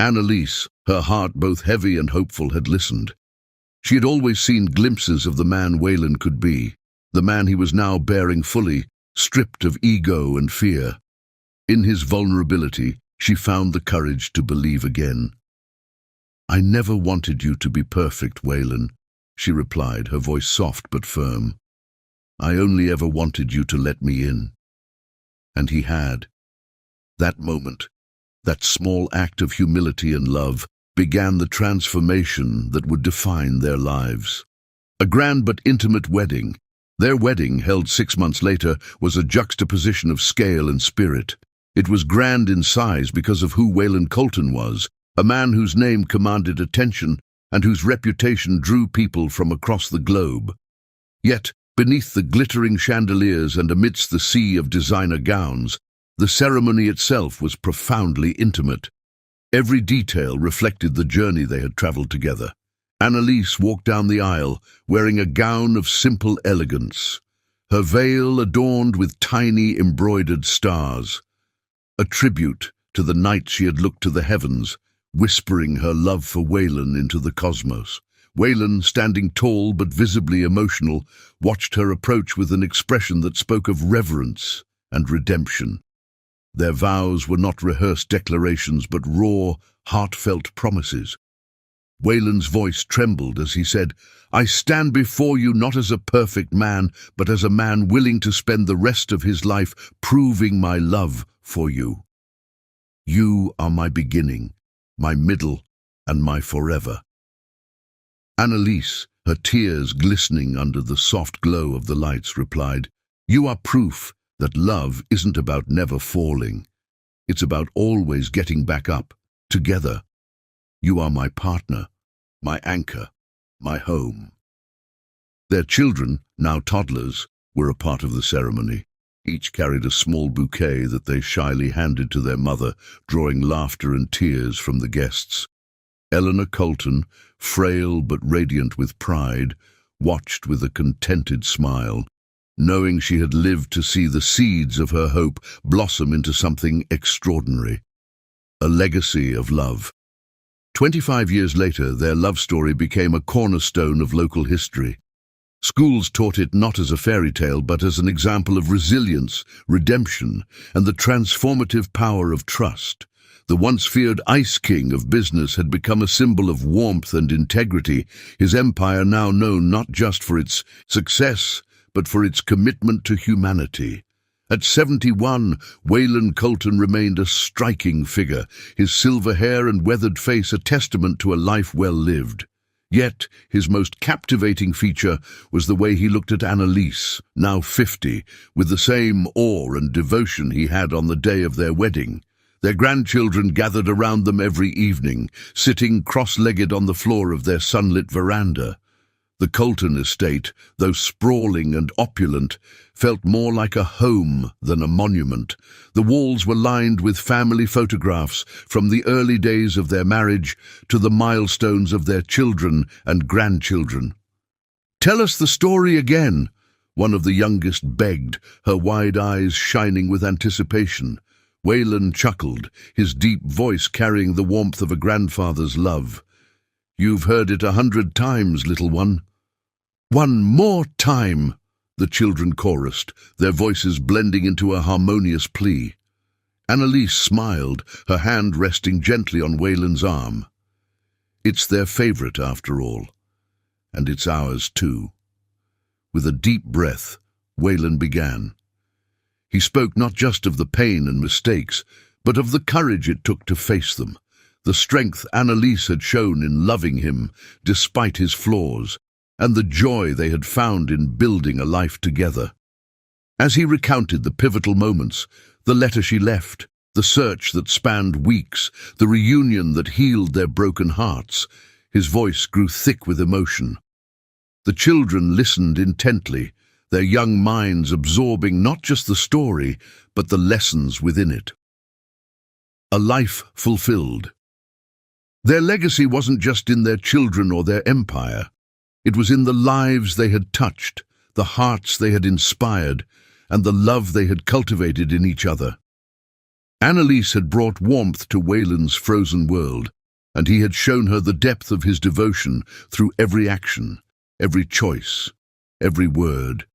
A: Annalise, her heart both heavy and hopeful, had listened. She had always seen glimpses of the man Wayland could be, the man he was now bearing fully, stripped of ego and fear. In his vulnerability, she found the courage to believe again. "I never wanted you to be perfect, Wayland," she replied, her voice soft but firm. "I only ever wanted you to let me in." And he had. That moment, that small act of humility and love, began the transformation that would define their lives. A grand but intimate wedding. Their wedding, held 6 months later, was a juxtaposition of scale and spirit. It was grand in size because of who Wayland Colton was, a man whose name commanded attention, and whose reputation drew people from across the globe. Yet, beneath the glittering chandeliers and amidst the sea of designer gowns, the ceremony itself was profoundly intimate. Every detail reflected the journey they had traveled together. Annalise walked down the aisle, wearing a gown of simple elegance, her veil adorned with tiny embroidered stars, a tribute to the night she had looked to the heavens, whispering her love for Waylon into the cosmos. Waylon, standing tall but visibly emotional, watched her approach with an expression that spoke of reverence and redemption. Their vows were not rehearsed declarations but raw, heartfelt promises. Waylon's voice trembled as he said, "I stand before you not as a perfect man, but as a man willing to spend the rest of his life proving my love for you. You are my beginning, my middle, and my forever." Annalise, her tears glistening under the soft glow of the lights, replied, "You are proof that love isn't about never falling. It's about always getting back up, together. You are my partner, my anchor, my home." Their children, now toddlers, were a part of the ceremony. Each carried a small bouquet that they shyly handed to their mother, drawing laughter and tears from the guests. Eleanor Colton, frail but radiant with pride, watched with a contented smile, knowing she had lived to see the seeds of her hope blossom into something extraordinary, a legacy of love. 25 years later, their love story became a cornerstone of local history. Schools taught it not as a fairy tale, but as an example of resilience, redemption, and the transformative power of trust. The once feared Ice King of business had become a symbol of warmth and integrity, his empire now known not just for its success, but for its commitment to humanity. At 71, Waylon Colton remained a striking figure, his silver hair and weathered face a testament to a life well lived. Yet, his most captivating feature was the way he looked at Annalise, now 50, with the same awe and devotion he had on the day of their wedding. Their grandchildren gathered around them every evening, sitting cross-legged on the floor of their sunlit veranda. The Colton estate, though sprawling and opulent, felt more like a home than a monument. The walls were lined with family photographs from the early days of their marriage to the milestones of their children and grandchildren. "Tell us the story again," one of the youngest begged, her wide eyes shining with anticipation. Waylon chuckled, his deep voice carrying the warmth of a grandfather's love. "You've heard it 100 times, little one." "One more time," the children chorused, their voices blending into a harmonious plea. Annalise smiled, her hand resting gently on Waylon's arm. "It's their favorite, after all. And it's ours, too." With a deep breath, Waylon began. He spoke not just of the pain and mistakes, but of the courage it took to face them, the strength Annalise had shown in loving him, despite his flaws, and the joy they had found in building a life together. As he recounted the pivotal moments, the letter she left, the search that spanned weeks, the reunion that healed their broken hearts, his voice grew thick with emotion. The children listened intently, their young minds absorbing not just the story, but the lessons within it. A life fulfilled. Their legacy wasn't just in their children or their empire. It was in the lives they had touched, the hearts they had inspired, and the love they had cultivated in each other. Annalise had brought warmth to Waylon's frozen world, and he had shown her the depth of his devotion through every action, every choice, every word.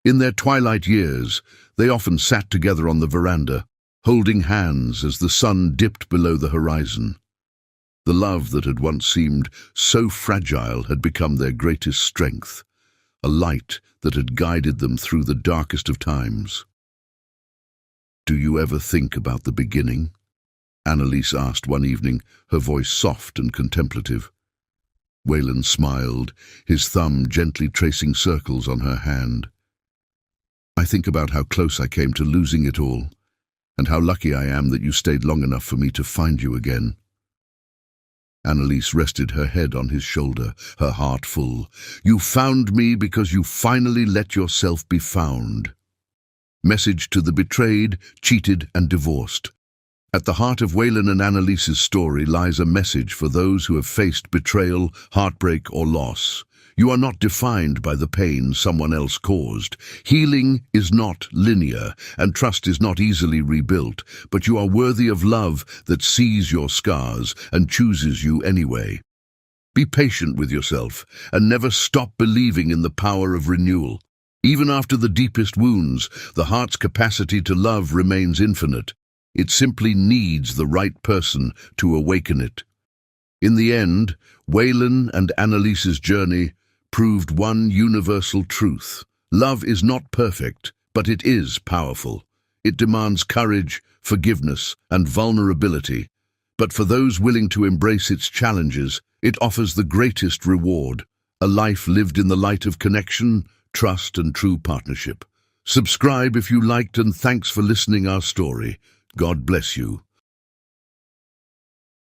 A: In their twilight years, they often sat together on the veranda, holding hands as the sun dipped below the horizon. The love that had once seemed so fragile had become their greatest strength, a light that had guided them through the darkest of times. "Do you ever think about the beginning?" Annalise asked one evening, her voice soft and contemplative. Waylon smiled, his thumb gently tracing circles on her hand. "I think about how close I came to losing it all, and how lucky I am that you stayed long enough for me to find you again." Annalise rested her head on his shoulder, her heart full. You found me because you finally let yourself be found. Message to the betrayed, cheated, and divorced. At the heart of Waylon and Annalise's story lies a message for those who have faced betrayal, heartbreak, or loss. You are not defined by the pain someone else caused. Healing is not linear, and trust is not easily rebuilt, but you are worthy of love that sees your scars and chooses you anyway. Be patient with yourself, and never stop believing in the power of renewal. Even after the deepest wounds, the heart's capacity to love remains infinite. It simply needs the right person to awaken it. In the end, Waylon and Annalise's journey proved one universal truth. Love is not perfect, but it is powerful. It demands courage, forgiveness, and vulnerability. But for those willing to embrace its challenges, it offers the greatest reward, a life lived in the light of connection, trust, and true partnership. Subscribe if you liked, and thanks for listening our story. God bless you.